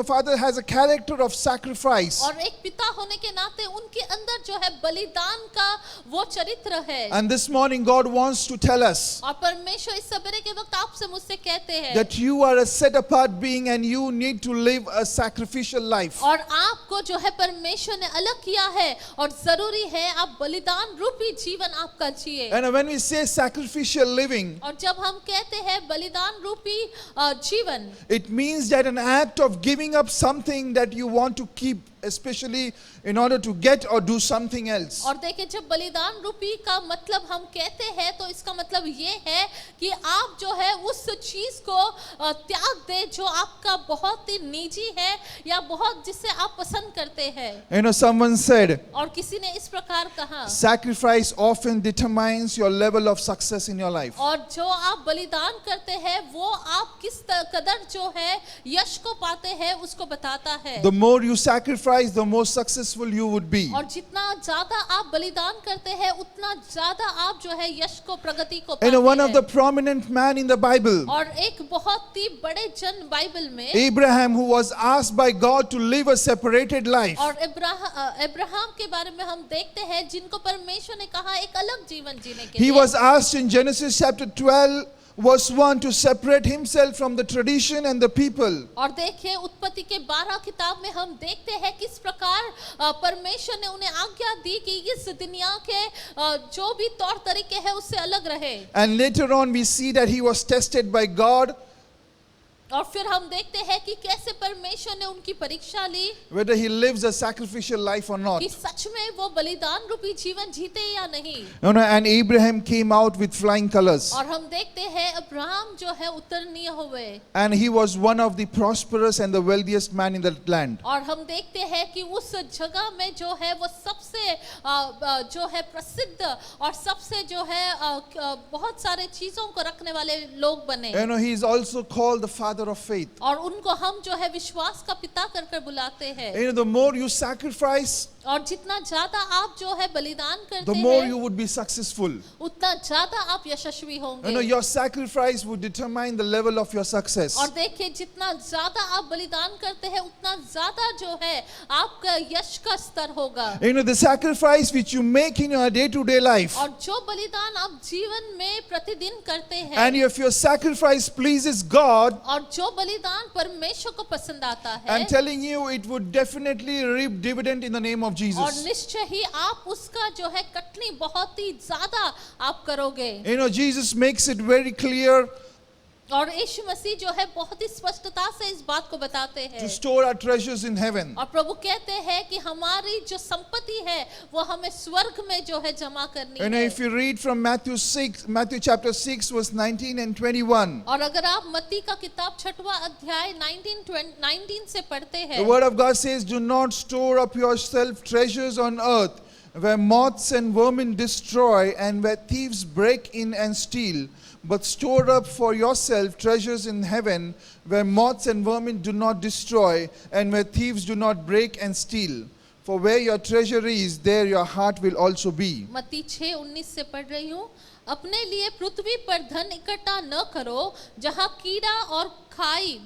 father has a character of sacrifice. और एक पिता होने के नाते उनके अंदर जो है बलिदान का वो चरित्र है And this morning, God wants to tell us और परमेश्वर इस सवेरे के वक्त आपसे मुझसे कहते हैं that you are a set apart being and you need to live a sacrificial life. और आपको जो है परमेश्वर ने अलग किया है और जरूरी है आप बलिदान रूपी जीवन आपका जिए And when we say sacrificial living, और जब हम कहते हैं बलिदान रूपी जीवन it means that an act of giving up something that you want to keep, especially in order to get or do something else. और देखिए जब बलिदान रूपी का मतलब हम कहते हैं तो इसका मतलब ये है कि आप जो है उस चीज को त्याग दे जो आपका बहुत ही निजी है या बहुत जिसे आप पसंद करते हैं You know, someone said, और किसी ने इस प्रकार कहा sacrifice often determines your level of success in your life. और जो आप बलिदान करते हैं वो आप किस कदर जो है यश को पाते हैं उसको बताता है The more you sacrifice, the more successful you would be. और जितना ज्यादा आप बलिदान करते हैं उतना ज्यादा आप जो है यश को प्रगति को You know, one पाते of the हैं prominent man in the Bible, और एक बहुत ही बड़े जन बाइबल में Abraham, who was asked by God to live a separated life. और अब्राहम के बारे में हम देखते हैं जिनको परमेश्वर ने कहा एक अलग जीवन जीने के He लिए was asked in Genesis chapter 12 verse 1, to separate himself from the tradition and the people. और देखिए उत्पत्ति के 12 किताब में हम देखते हैं किस प्रकार परमेश्वर ने उन्हें आज्ञा दी कि इस दुनिया के जो भी तौर तरीके हैं उससे अलग रहे. And later on we see that he was tested by God, और फिर हम देखते हैं कि कैसे परमेश्वर ने उनकी परीक्षा ली whether he lives a sacrificial life or not. कि सच में वो बलिदान रूपी जीवन जीते या नहीं. And Abraham came out with flying colors. और हम देखते हैं अब्राहम जो है उतरनीय हुए. And he was one of the prosperous and the wealthiest man in that land. और हम देखते हैं कि उस जगह में जो है वो सबसे जो है प्रसिद्ध और सबसे जो है बहुत सारे चीजों को रखने वाले लोग बने. He is also called the father of faith. और उनको हम जो है विश्वास का पिता कर बुलाते हैं. The more you sacrifice, और जितना ज्यादा आप जो है बलिदान करते the more हैं you would be successful. उतना ज्यादा आप यशस्वी होंगे. Your sacrifice would determine the level of your success. और देखिए जितना ज्यादा आप बलिदान करते हैं उतना ज्यादा जो है आपका यश का स्तर होगा. The sacrifice which you make in your day-to-day life, और जो बलिदान आप जीवन में प्रतिदिन करते हैं and if your sacrifice pleases God, और जो बलिदान परमेश्वर को पसंद आता है, I'm telling you, it would definitely reap dividend in the name of और Jesus. निश्चय ही आप उसका जो है कटनी बहुत ही ज्यादा आप करोगे. Jesus makes it very clear और यीशु मसीह जो है बहुत ही स्पष्टता से इस बात को बताते हैं. to store our treasures in heaven. और प्रभु कहते हैं कि हमारी जो संपत्ति है वो हमें स्वर्ग में जो है जमा करनी है. If you read from Matthew chapter 6 verse 19 and 21, और अगर आप मत्ती का किताब 6वां अध्याय 19 से पढ़ते हैं, the word of God says, do not store up yourself treasures on earth, where moths and vermin destroy and where thieves break in and steal, but store up for yourself treasures in heaven, where moths and vermin do not destroy and where thieves do not break and steal. For where your treasure is, there your heart will also be. मत्ती 6:19 से पढ़ रही हूँ. अपने लिए पृथ्वी पर धन इकट्ठा न करो जहाँ कीड़ा और खाई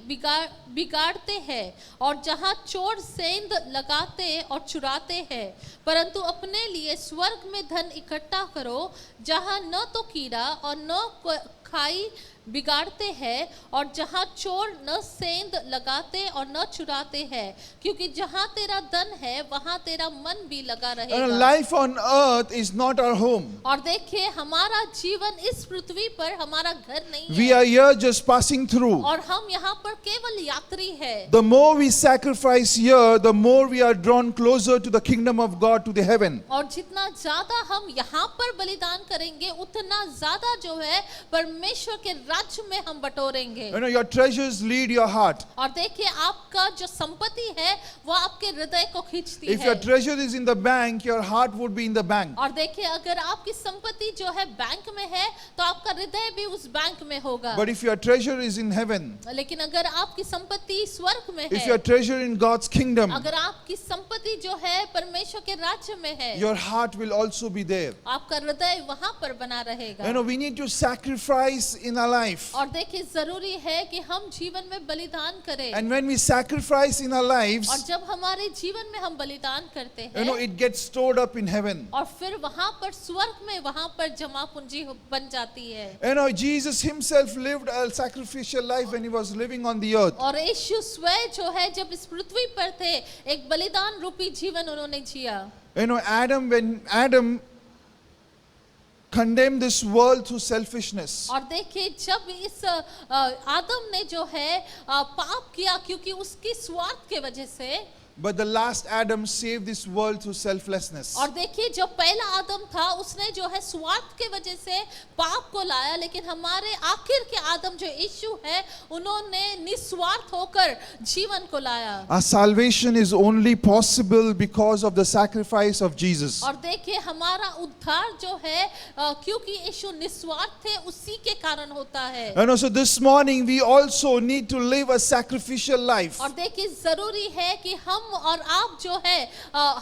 बिगाड़ते हैं और जहाँ चोर सेंध लगाते और चुराते हैं, परंतु अपने लिए स्वर्ग में धन इकट्ठा करो जहाँ न तो कीड़ा और न खाई बिगाड़ते हैं और जहाँ चोर न सेंध लगाते और न चुराते हैं, क्योंकि जहाँ तेरा धन है वहाँ तेरा मन भी लगा रहेगा. Life on earth is not our home. और देखिए हमारा जीवन इस पृथ्वी पर हमारा घर नहीं है. We are here just passing through. और हम यहाँ पर केवल यात्री हैं. The more we sacrifice here, the more we are drawn closer to the kingdom of God, to the heaven. और जितना ज्यादा हम यहाँ पर बलिदान करेंगे उतना ज्यादा जो है परमेश्वर के राज्य में हम बटोरेंगे. Your treasures lead your heart. और देखिए आपका जो संपत्ति है वो आपके हृदय को खींचती If है. your treasure is in the bank, your heart would be in the bank. और देखिए अगर आपकी संपत्ति जो है बैंक में है तो आपका हृदय भी उस बैंक में होगा. But if your treasure is in heaven, लेकिन अगर आपकी संपत्ति स्वर्ग में if है, your treasure in God's kingdom, अगर आपकी संपत्ति जो है परमेश्वर के राज्य में है, your heart will also be there. आपका हृदय वहां पर बना रहेगा. We need to sacrifice in our life. और देखिए जरूरी है कि हम जीवन में बलिदान करें. And when we sacrifice in our lives, और जब हमारे जीवन में हम बलिदान करते हैं, it gets stored up in heaven. और फिर वहां पर स्वर्ग में वहां पर जमा पूंजी बन जाती है. Jesus himself lived a sacrificial life when he was living on the earth. और यीशु स्वयं जो है जब इस पृथ्वी पर थे एक बलिदान रूपी जीवन उन्होंने जिया. When Adam condemned this world through selfishness, और देखिए जब इस आदम ने जो है पाप किया क्योंकि उसकी स्वार्थ के वजह से, but the last Adam saved this world through selflessness. और देखिए जो पहला आदम था उसने जो है स्वार्थ के वजह से पाप को लाया, लेकिन हमारे आखिर के आदम जो यीशु है उन्होंने निस्वार्थ होकर जीवन को लाया. Our salvation is only possible because of the sacrifice of Jesus. और देखिए हमारा उद्धार जो है क्योंकि यीशु निस्वार्थ थे उसी के कारण होता है. And also this morning we also need to live a sacrificial life. और देखिए जरूरी है कि हम हम और आप जो है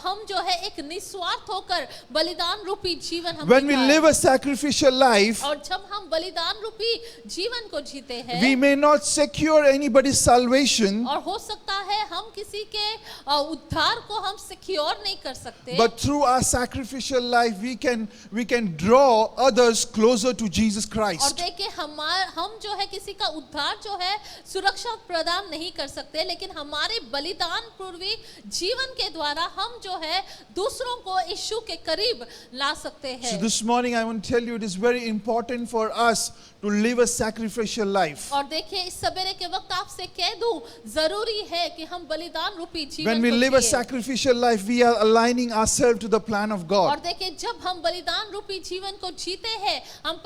हम जो है एक निस्वार्थ होकर बलिदान रूपी जीवन हम When we बिताएं। live a sacrificial life, और जब हम बलिदान रूपी जीवन को जीते हैं, we may not secure anybody's salvation, और हो सकता है हम किसी के उद्धार को हम सिक्योर नहीं कर सकते, but through our sacrificial life, we can draw others closer to Jesus और Christ. देखिए हम जो है किसी का उद्धार जो है सुरक्षा प्रदान नहीं कर सकते, लेकिन हमारे बलिदान पूर्वी जीवन के द्वारा हम जो है दूसरों को यीशु के करीब ला सकते हैं। So this morning I want to tell you it is very important for us to live a sacrificial life. और देखिए इस सवेरे के वक्त आपसे कह दूं, जरूरी है कि हम बलिदान रूपी जीवन When we को live a जिएं। sacrificial life, we are aligning ourselves to the plan of और God. देखिए जब हम बलिदान रूपी जीवन को जीते हैं, हम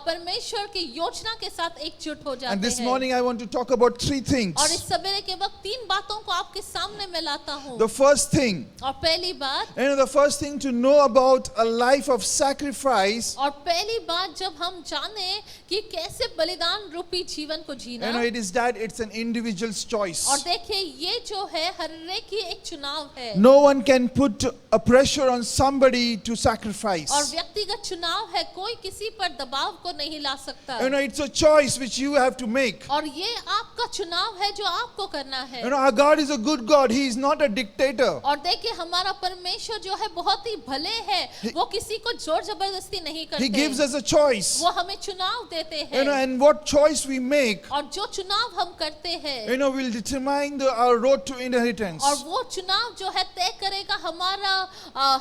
परमेश्वर की योजना के साथ एकजुट हो And जाते this हैं। morning I want to talk about three और things. इस सवेरे के वक्त तीन बातों को आपके सामने मैं लाता हूँ। The first thing, और पहली बात, the first thing to know about a life of sacrifice, और पहली बात जब हम जाने कि कैसे बलिदान रूपी जीवन को जीना, it is that it's an individual's choice. और देखिए ये जो है हर एक की एक चुनाव है, No one can put a pressure on somebody to और sacrifice. व्यक्तिगत चुनाव है, कोई किसी पर दबाव को नहीं ला सकता, It's a choice which you have to make. और ये आपका चुनाव है जो आपको करना है। Our God is a good God. He is not a dictator. और देखिए हमारा परमेश्वर जो है बहुत ही भले है, वो किसी को जोर जबरदस्ती नहीं He करते, gives us a choice. वो हमें चुनाव देते हैं, And what choice we make, और जो चुनाव हम करते हैं, will determine our road to inheritance. और वो चुनाव जो है तय करेगा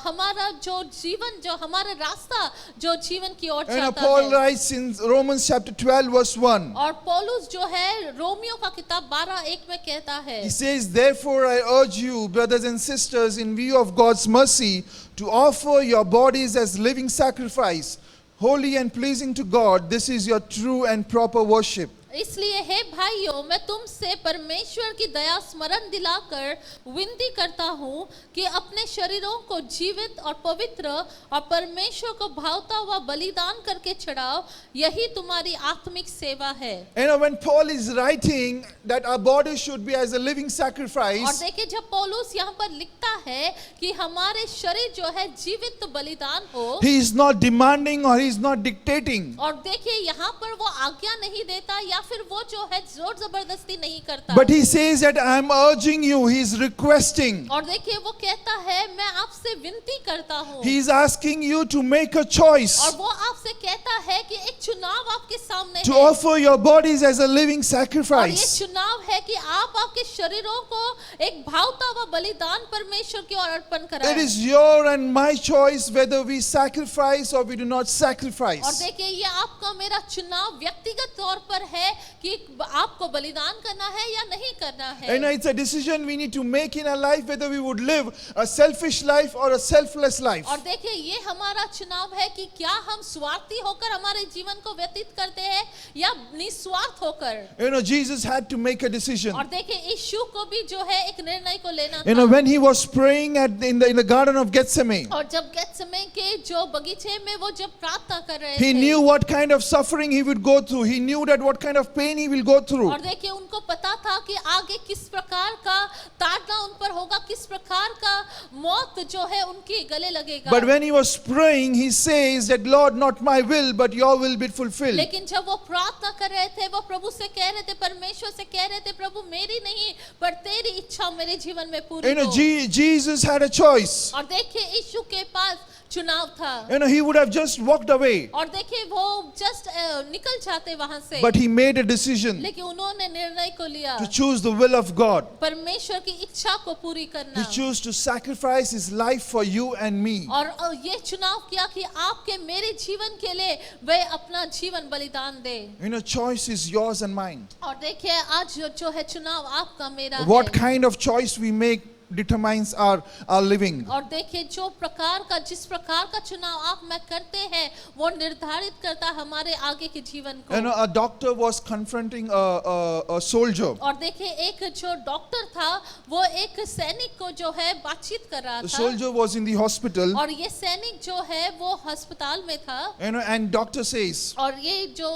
हमारा जो जीवन, जो हमारा रास्ता जो जीवन की ओर जाता Paul है। writes in Romans chapter 12 verse 1. और पौलुस जो है रोमियो का किताब 12:1 में कहता है, He says, therefore I urge you, brothers and sisters, in view of God's mercy, to offer your bodies as living sacrifice, holy and pleasing to God. This is your true and proper worship. इसलिए हे भाइयों, मैं तुमसे परमेश्वर की दया स्मरण दिलाकर विनती करता हूँ कि अपने शरीरों को जीवित और पवित्र और परमेश्वर को भावता हुआ बलिदान करके चढ़ाओ, यही तुम्हारी आत्मिक सेवा है। When Paul is writing that our bodies should be as a living और sacrifice, देखिए जब पौलुस यहाँ पर लिखता है कि हमारे शरीर जो है जीवित बलिदान हो, he is not demanding or he is not dictating. और देखिए यहाँ पर वो आज्ञा नहीं देता या फिर वो जो है जोर जबरदस्ती नहीं करता, But he says that I am urging you, he is requesting. और देखिए वो कहता है मैं आपसे विनती करता हूँ, He is asking you to make a choice और वो आपसे कहता है कि एक चुनाव आपके सामने to है, offer your bodies as a living और ये sacrifice. चुनाव है कि आप आपके शरीरों को एक भावता हुआ बलिदान परमेश्वर की ओर अर्पण It कराएं। is your and my choice whether we sacrifice or we do not और sacrifice. देखिए ये आपका मेरा चुनाव व्यक्तिगत तौर पर है कि आपको बलिदान करना है या नहीं करना है। It's a decision we need to make in our life whether we would live a selfish life or a selfless life. और देखिए ये हमारा चुनाव है कि क्या हम स्वार्थी होकर हमारे जीवन को व्यतीत करते हैं या निस्वार्थ होकर। Jesus had to make a decision. और देखिए यीशु को भी जो है एक निर्णय को लेना था। When he was praying in the garden of Gethsemane, और जब गेत्सेमने के जो बगीचे में वो जब प्रार्थना कर रहे he थे, knew what kind of suffering he would go through. He knew that what kind of pain he will go through. और देखिए उनको पता था कि आगे किस प्रकार का ताड़ना उन पर होगा, किस प्रकार का मौत जो है उनके गले लगेगा। But when he was praying, he says that Lord, not my will, but your will be fulfilled. लेकिन जब वो प्रार्थना कर रहे थे, वो प्रभु से कह रहे थे, परमेश्वर से कह रहे थे, प्रभु मेरी नहीं पर तेरी इच्छा मेरे जीवन में पूरी हो। Jesus had a choice. और देखिए यीशु के पास चुनाव था, He would have just walked away, और देखिए वो जस्ट निकल जाते वहां से, but he made a decision लेकिन उन्होंने निर्णय को लिया to choose the will of God. परमेश्वर की इच्छा को पूरी He करना, chose to sacrifice his life for you and me. और ये चुनाव किया कि आपके मेरे जीवन के लिए वे अपना जीवन बलिदान दे। Choice is yours and mine. और देखिए आज जो है चुनाव आपका मेरा What है, kind of choice we make determines our living. और देखिए जिस प्रकार का चुनाव आप मैं करते हैं वो निर्धारित करता है हमारे आगे के जीवन को। You know, a doctor was confronting a soldier. और देखिए एक जो डॉक्टर था वो एक सैनिक को जो है बातचीत कर रहा The था soldier was in the hospital. और ये सैनिक जो है वो अस्पताल में था। You know, and doctor says, और ये जो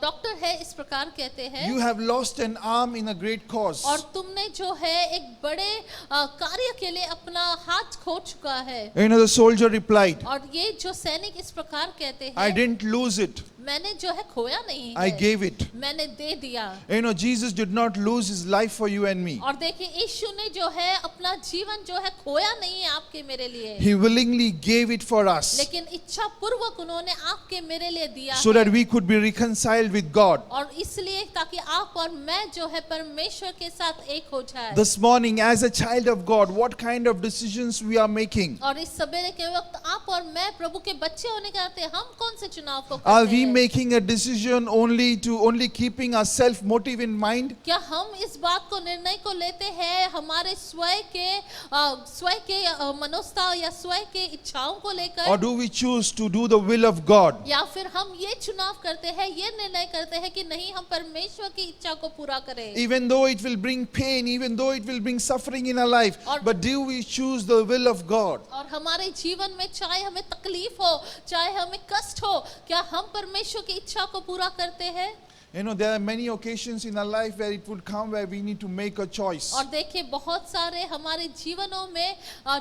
डॉक्टर है इस प्रकार कहते हैं you have lost an arm in a great cause. और तुमने जो है एक बड़े कार्य के लिए अपना हाथ खो चुका है। You know, the soldier replied, और ये जो सैनिक इस प्रकार कहते I हैं didn't lose it, मैंने जो है खोया नहीं I है, gave it. मैंने दे दिया। You know, Jesus did not lose his life for you and me. और देखिए यीशु ने जो है अपना जीवन जो है खोया नहीं है आपके मेरे लिए, He willingly gave it for us लेकिन इच्छा पूर्वक उन्होंने आपके मेरे लिए दिया so that है। we could be reconciled with God. और इसलिए ताकि आप और मैं जो है परमेश्वर के साथ एक हो जाए। This morning, as a child of God, what kind of decisions we are making? और इस सवेरे के वक्त आप और मैं प्रभु के बच्चे होने के नाते हम कौन से चुनाव को Are करते we हैं? making a decision only keeping our self motive in mind? क्या हम इस बात को निर्णय को लेते हैं हमारे स्वयं के मनोस्ता या स्वयं के इच्छाओं को Or लेकर, do we choose to do the will of God? या फिर हम ये चुनाव करते हैं, ये निर्णय करते हैं कि नहीं हम परमेश्वर की इच्छा को पूरा करें। Even though it will bring pain, even though it will bring suffering in our life, but do we choose the will of God? और हमारे जीवन में चाहे हमें तकलीफ हो, चाहे हमें कष्ट हो, क्या हम परमेश्वर की इच्छा को पूरा करते हैं? You know, there are many occasions in our life where it would come where we need to make a choice. और देखिए बहुत सारे हमारे जीवनों में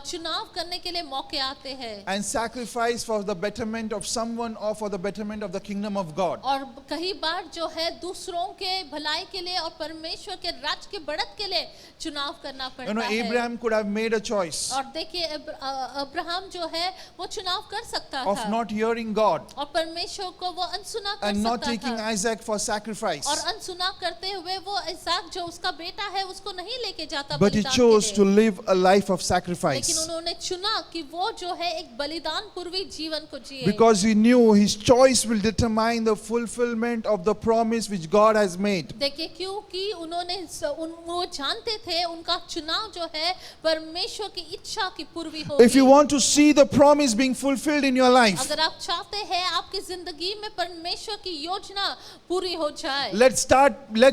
चुनाव करने के लिए मौके आते हैं And sacrifice for the betterment of someone or for the betterment of the kingdom of God. और कई बार जो है दूसरों के भलाई के लिए और परमेश्वर के राज्य के बढ़त के लिए चुनाव करना You know, पड़ता है। Abraham could have made a choice और देखिए अब्राहम जो है वो चुनाव कर सकता of था not hearing God और परमेश्वर को वो अनसुना कर and not सकता taking था Isaac for sacrifice. और अनसुना करते हुए वो इसहाक जो उसका बेटा है उसको नहीं लेके जाता But he बलिदान chose के to लिए। live a life of लेकिन sacrifice उन्होंने चुना कि वो जो है एक बलिदान पूर्वी जीवन को जिए because he knew his choice will determine the fulfillment of the promise which God has made. देखिए क्योंकि वो जानते थे उनका चुनाव जो है परमेश्वर की इच्छा की पूर्वी होगी। If you want to see the promise being fulfilled in your life, अगर आप चाहते हैं आपकी जिंदगी में परमेश्वर की योजना पूरी हो जाए, let's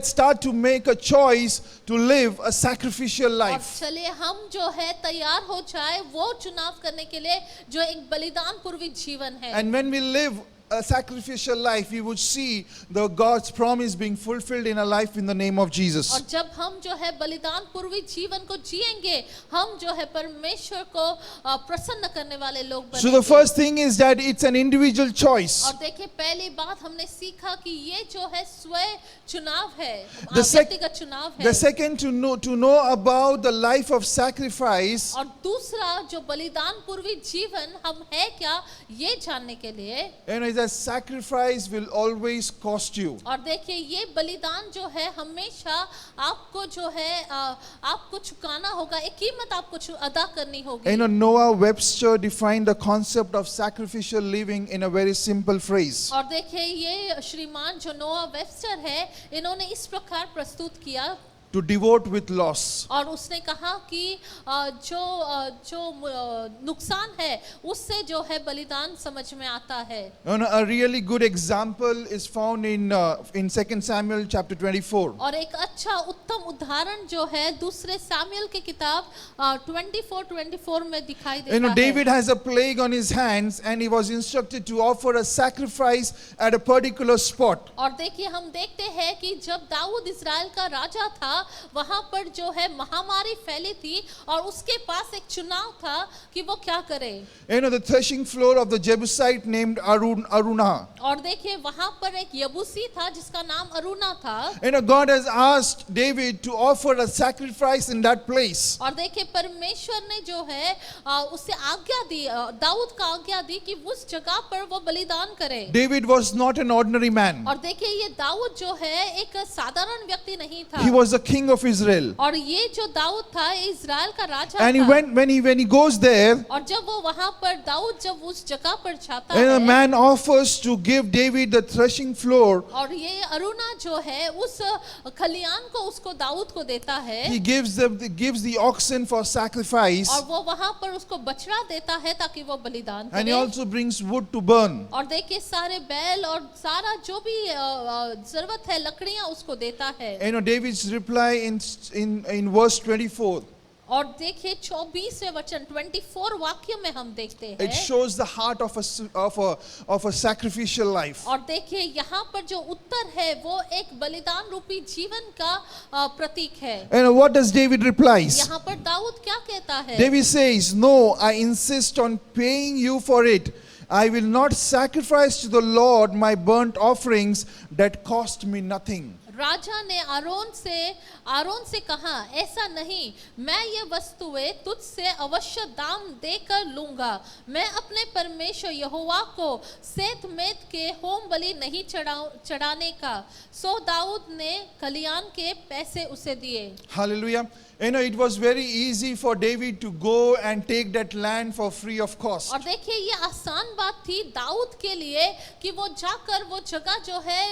start to make a choice to live a sacrificial और life. चलिए हम जो है तैयार हो जाए वो चुनाव करने के लिए जो एक बलिदान पूर्वी जीवन है। And when we live a sacrificial life, we would see the God's promise being fulfilled in our life in the name of और Jesus. जब हम जो है बलिदान पूर्वी जीवन को जिएंगे हम जो है परमेश्वर को प्रसन्न करने वाले लोग So the बनेंगे। first thing is that it's an individual choice. और देखिए पहली बात हमने सीखा कि ये जो है स्वयं चुनाव है, The व्यक्तिगत चुनाव है। The second, to know about the life of sacrifice, और दूसरा जो बलिदान पूर्वी जीवन हम है क्या ये जानने के लिए, you know, is that sacrifice will always cost you. और देखिए ये बलिदान जो है हमेशा आपको जो है आपको चुकाना होगा, एक कीमत आपको अदा करनी होगी। You know, Noah Webster defined the concept of sacrificial living in a very simple phrase. और देखिए ये श्रीमान जो नोआ वेबस्टर है इन्होंने इस प्रकार प्रस्तुत किया, To devote with loss. और उसने कहा कि जो नुकसान है उससे जो है बलिदान समझ में आता है। You know, a really good example is found in 2 Samuel chapter 24. और एक अच्छा उत्तम उदाहरण जो है दूसरे सामुएल की किताब 24 में दिखाई You know, देता David है। has a plague on his hands and he was instructed to offer a sacrifice at a particular spot. और देखिए हम देखते हैं कि जब दाऊद इस्राएल का राजा था वहां पर जो है महामारी फैली थी और उसके पास एक चुनाव था कि वो क्या करे। You know, the threshing floor of the Jebusite named Arunah. और देखिए वहां पर एक यबूसी था जिसका नाम अरुणा था। You know, God has asked David to offer a sacrifice in that place. और देखिए परमेश्वर ने जो है उसे आज्ञा दी, दाऊद का आज्ञा दी कि उस जगह पर वो बलिदान करे। David was not an ordinary man. और देखिए ये दाऊद जो है एक साधारण व्यक्ति नहीं था। He was the king of Israel. और ये जो दाऊद था इज़राइल का राजा And he था। went, when he goes there, और जब वो वहां पर दाऊद जब उस जगह पर जाता and a है, man offers to give David the threshing floor. और ये अरुणा जो है उस खलियान को उसको दाऊद को देता है, He gives the oxen for sacrifice, और वो वहां पर उसको बछड़ा देता है ताकि वो बलिदान and he करे। also brings wood to burn. और देखिए सारे बैल और सारा जो भी जरूरत है लकड़ियां उसको देता है। You know, David's reply in verse 24. और देखिए 24वें वचन 24 वाक्य में हम देखते It हैं, shows the heart of a sacrificial life. और देखिए यहाँ पर जो उत्तर है वो एक बलिदान रूपी जीवन का प्रतीक है। And what does David replies? यहाँ पर दाऊद क्या कहता है? David says, "No, I insist on paying you for it. I will not sacrifice to the Lord my burnt offerings that cost me nothing." राजा ने आरोन से कहा, ऐसा नहीं, मैं ये वस्तुएं तुझसे अवश्य दाम देकर लूंगा। मैं अपने परमेश्वर यहोवा को सेत मेत के होम बलि नहीं चढ़ाने का। सो दाऊद ने खलियान के पैसे उसे दिए। Hallelujah. You know, it was very easy for David to go and take that land for free of cost. और देखिए ये आसान बात थी दाऊद के लिए कि वो जाकर वो जगह जो है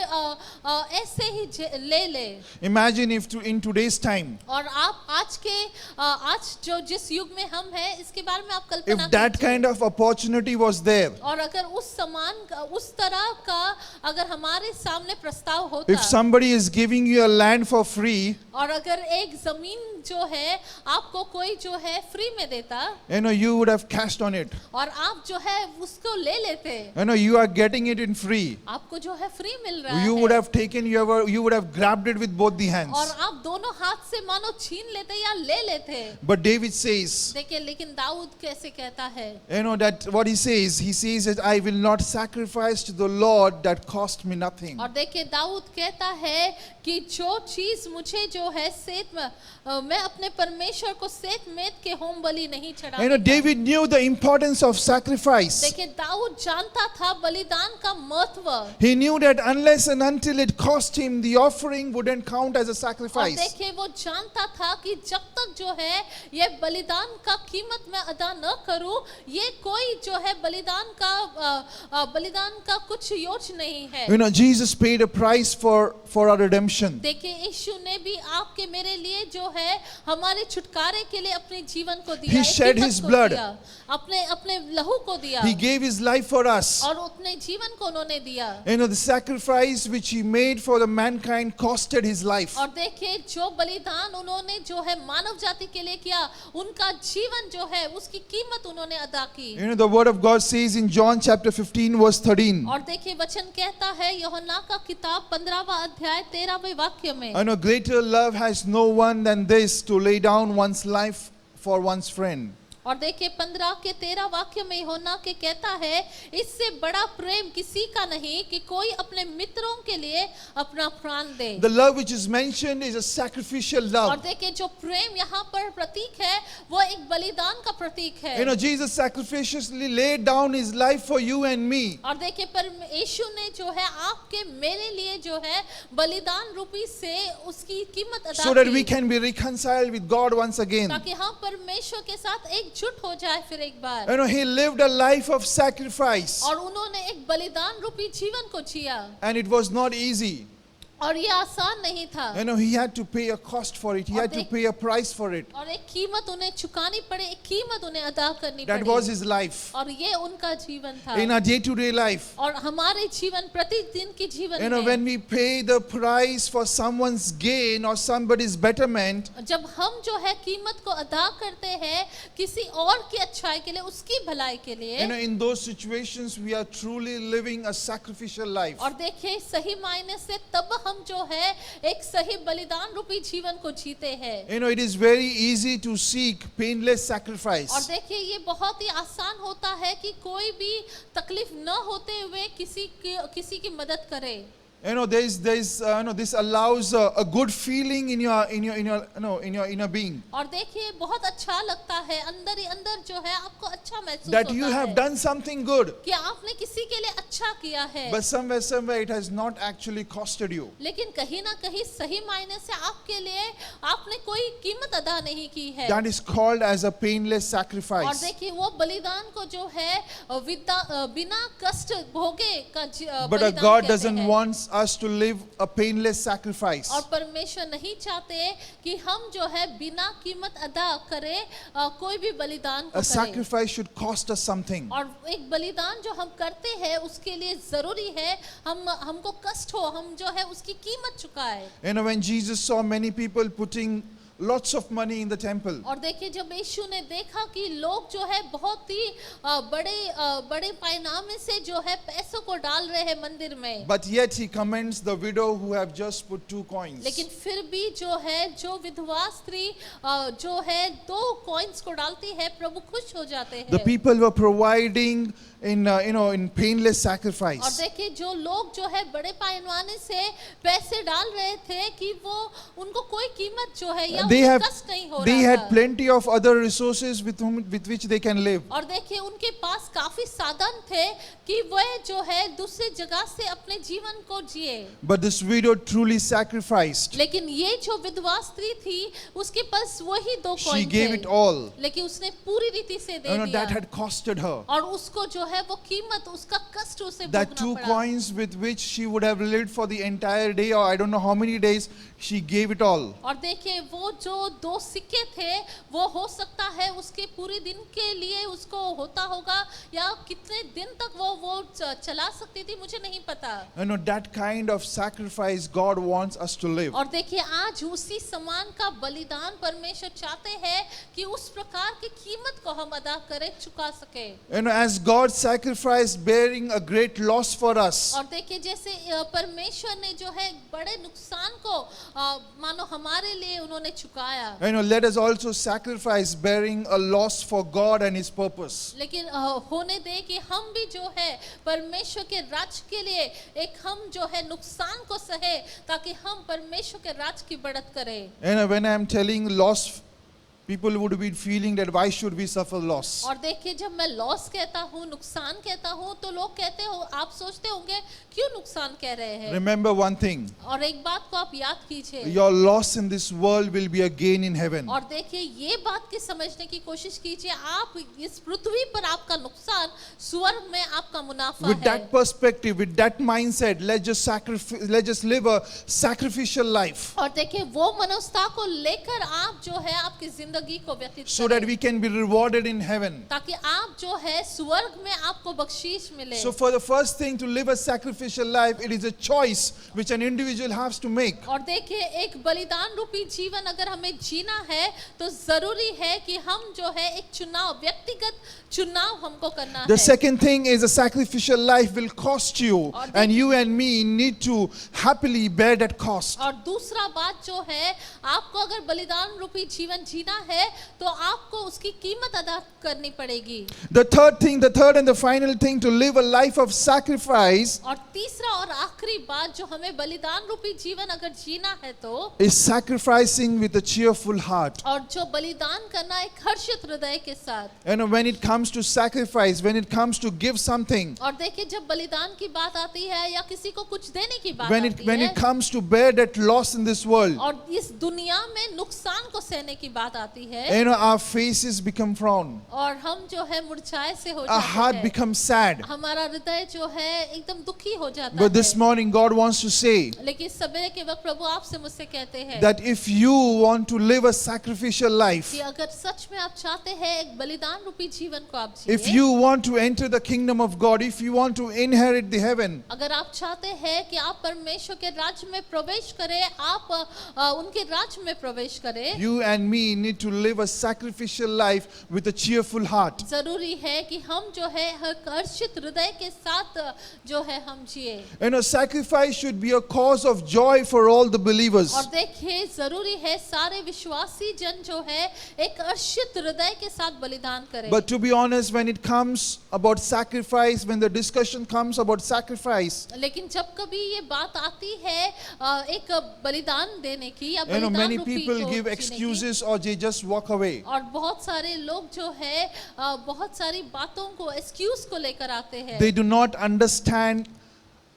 ऐसे ही ले ले। Imagine if in today's time, और आप आज जो जिस युग में हम हैं इसके बारे में आप कल्पना if that कीजिए। kind of opportunity was there, और अगर उस तरह का अगर हमारे सामने प्रस्ताव होता, if somebody is giving you a land for free, और अगर एक जमीन जो है आपको कोई जो है फ्री में देता, you know, you would have cashed on it. और आप जो है उसको ले लेते, You know, you are getting it in free. आपको जो है फ्री मिल रहा You है, would have taken, you would have grabbed it with both the hands. और आप दोनों हाथ से मानो छीन लेते या ले लेते। But David says, देखिए लेकिन दाऊद कैसे कहता है, you know, that what he says that I will not sacrifice to the Lord that cost me nothing. और देखिए दाऊद कहता है कि जो चीज मुझे जो है मैं अपने परमेश्वर को सेत मेत के होम बलि नहीं चढ़ाऊंगा। You know, David knew the importance of sacrifice. देखिए दाऊद जानता था बलिदान का महत्व। He knew that unless and until it cost him, the offering wouldn't count as a और sacrifice. देखिए वो जानता था कि जब तक जो है ये बलिदान का कीमत मैं अदा न करूं, ये कोई जो है बलिदान का कुछ योज नहीं है। You know, Jesus paid a price for our redemption. देखिए यीशु ने भी आपके मेरे लिए जो है हमारे छुटकारे के लिए अपने जीवन को दिया, He एक shed कीमत his को blood. दिया, अपने लहू को दिया, He gave his life for us. और अपने जीवन को उन्होंने दिया। You know, the sacrifice which he made for the mankind costed his life. और देखिए जो बलिदान उन्होंने जो है मानव जाति के लिए किया, उनका जीवन जो है उसकी कीमत उन्होंने अदा की। You know, the word of God says in John chapter 15 verse 13. और देखिए वचन कहता है यूहन्ना का किताब 15वां अध्याय 13वें वाक्य में, I know greater love has no one than this, to lay down one's life for one's friend. और देखिए 15 के 13 वाक्य में यूहन्ना के कहता है, इससे बड़ा प्रेम किसी का नहीं कि कोई अपने मित्रों के लिए अपना प्राण दे। The love which is mentioned is a sacrificial और love. देखिए जो प्रेम यहाँ पर प्रतीक है वो एक बलिदान का प्रतीक है। You know, Jesus sacrificially laid down his life for you and me. और देखिए पर यीशु ने जो है आपके मेरे लिए जो है बलिदान रूपी से उसकी कीमत अदा So that we की, can be reconciled with God once again. ताकि हम परमेश्वर के साथ एकजुट हो जाए फिर एक बार। You know, he lived a life of sacrifice. और उन्होंने एक बलिदान रूपी जीवन को जिया, And it was not easy. और ये आसान नहीं था। You know, he had to pay a cost for it. He had to pay a price for it. और एक कीमत उन्हें चुकानी पड़े, एक कीमत उन्हें अदा करनी That पड़ी। was his life. और ये उनका जीवन था। In our day-to-day life, और हमारे जीवन प्रतिदिन के जीवन you know, में when we pay the price for someone's gain or somebody's betterment, जब हम जो है कीमत को अदा करते हैं किसी और की अच्छाई के लिए, उसकी भलाई के लिए, you know, in those situations we are truly living a sacrificial life. और देखिए सही मायने से तब हम जो है एक सही बलिदान रूपी जीवन को जीते हैं। You know, it is very easy to seek painless sacrifice. और देखिए ये बहुत ही आसान होता है कि कोई भी तकलीफ न होते हुए किसी की मदद करे। This allows a good feeling in your inner being और देखिए बहुत अच्छा लगता है, अंदर ही अंदर जो है आपको अच्छा महसूस that होता you है have done something good, कि आपने किसी के लिए अच्छा किया है, but somewhere it has not actually costed you. लेकिन कहीं ना कहीं सही मायने से आपके लिए आपने कोई कीमत अदा नहीं की है। That is called as a painless और sacrifice. देखिए वो बलिदान को जो है बिना कष्ट भोगे का But बलिदान God कहते doesn't हैं। want us to live a painless sacrifice. और परमेश्वर नहीं चाहते कि हम जो है बिना कीमत अदा करें कोई भी बलिदान को A करें। sacrifice should cost us something. और एक बलिदान जो हम करते हैं उसके लिए जरूरी है हमको कष्ट हो, हम जो है उसकी कीमत चुकाए। When Jesus saw many people putting lots of money in the temple, और देखिए जब यीशु ने देखा कि लोग जो है बहुत ही बड़े पैमाने से जो है पैसों को डाल रहे हैं मंदिर में, but yet he commends the widow who have just put 2 coins. लेकिन फिर भी जो विधवा स्त्री जो है 2 कॉइन्स को डालती है, प्रभु खुश हो जाते The हैं। people were providing in painless और sacrifice. देखिए जो लोग जो है बड़े पैमाने से पैसे डाल रहे थे कि वो उनको कोई कीमत जो है या They उनको कष्ट नहीं हो they रहा had था। plenty of other resources with which they can live. और देखिए उनके पास काफी साधन थे कि वह जो है दूसरी जगह से अपने जीवन को जिए, But this widow truly sacrificed. लेकिन ये जो विधवा स्त्री थी उसके पास वही 2 She कॉइन gave थे, it all. लेकिन उसने पूरी रीति से दे दिया That had costed her. और उसको जो है वो कीमत उसका कष्ट उसे That भोगना 2 पड़ा। coins with which she would have lived for the entire day, or I don't know how many days, she gave it all. और देखिए वो जो 2 सिक्के थे वो हो सकता है उसके पूरे दिन के लिए उसको होता होगा या कितने दिन तक वो चला सकती थी, मुझे नहीं पता। That kind of sacrifice God wants us to live. और देखिए आज उसी समान का बलिदान परमेश्वर चाहते हैं कि उस प्रकार की कीमत को हम अदा करें, चुका सके। As God sacrificed bearing a great loss for us, और देखिए जैसे परमेश्वर ने जो है बड़े नुकसान को मानो हमारे लिए उन्होंने चुकाया, let us also sacrifice bearing a loss for God and His purpose. लेकिन होने दे कि हम भी जो है परमेश्वर के राज्य के लिए एक हम जो है नुकसान को सहे ताकि हम परमेश्वर के राज्य की बढ़त करें। When I am telling loss, people would be feeling that why should we suffer loss? और देखिए जब मैं लॉस कहता हूँ, नुकसान कहता हूँ, तो लोग कहते हो, आप सोचते होंगे क्यों नुकसान कह रहे हैं। Remember one thing, और एक बात को आप याद कीजिए, your loss in this world will be a gain in heaven. और देखिए ये बात की समझने की कोशिश कीजिए, आप इस पृथ्वी पर आपका नुकसान स्वर्ग में आपका मुनाफा With है। that perspective, with that mindset, let's just live a sacrificial life और देखिए वो मनोस्था को लेकर आप जो है आपकी जिंदगी को व्यतीत so that करें, we can be rewarded in heaven. ताकि आप जो है स्वर्ग में आपको बख्शीश मिले। So for the first thing, to live a sacrificial life, it is a choice which an individual has to make. और देखिए एक बलिदान रूपी जीवन अगर हमें जीना है तो जरूरी है कि हम जो है एक चुनाव, व्यक्तिगत चुनाव हमको करना The है। second thing is a sacrificial life will cost you, and you and me need to happily bear that cost. और दूसरा बात जो है, आपको अगर बलिदान रूपी जीवन जीना है तो आपको उसकी कीमत अदा करनी पड़ेगी। The third and the final thing, to live a life of sacrifice और तीसरा और आखिरी बात जो हमें बलिदान रूपी जीवन अगर जीना है तो is sacrificing with a cheerful heart. और जो बलिदान करना एक हर्षित हृदय के साथ। And when it comes to sacrifice, when it comes to give something, और देखिए जब बलिदान की बात आती है या किसी को कुछ देने की बात when आती it है comes to bear that loss in this world, और इस दुनिया में नुकसान को सहने की बात आती है, our faces become frown, और हम जो है मुरझाए से हो our heart जाते हैं, becomes sad. हमारा हृदय जो है एकदम दुखी हो जाता But this है। morning, God wants to say लेकिन सवेरे के वक्त प्रभु आपसे मुझसे कहते हैं that if you want to live a sacrificial life, कि अगर सच में आप चाहते हैं एक बलिदान रूपी जीवन को आप if जिए, you want to enter the kingdom of God, if you want to inherit the heaven, अगर आप चाहते हैं कि आप परमेश्वर के राज्य में प्रवेश करें, आप उनके राज्य में प्रवेश करें, you and me need need to live a sacrificial life with a cheerful heart. जरूरी है कि हम जो है हर्षित हृदय के साथ जो है हम जिए। You know, sacrifice should be a cause of joy for all the believers. और देखिए जरूरी है सारे विश्वासी जन जो है एक हर्षित हृदय के साथ बलिदान करें। But to be honest, when it comes about sacrifice, when the discussion comes about sacrifice, लेकिन जब कभी ये बात आती है एक बलिदान देने की या you know, बलिदान many रूपी people को give जीने की, excuses or they just walk away. और बहुत सारे लोग जो है बहुत सारी बातों को एक्सक्यूज को लेकर आते हैं। They do not understand,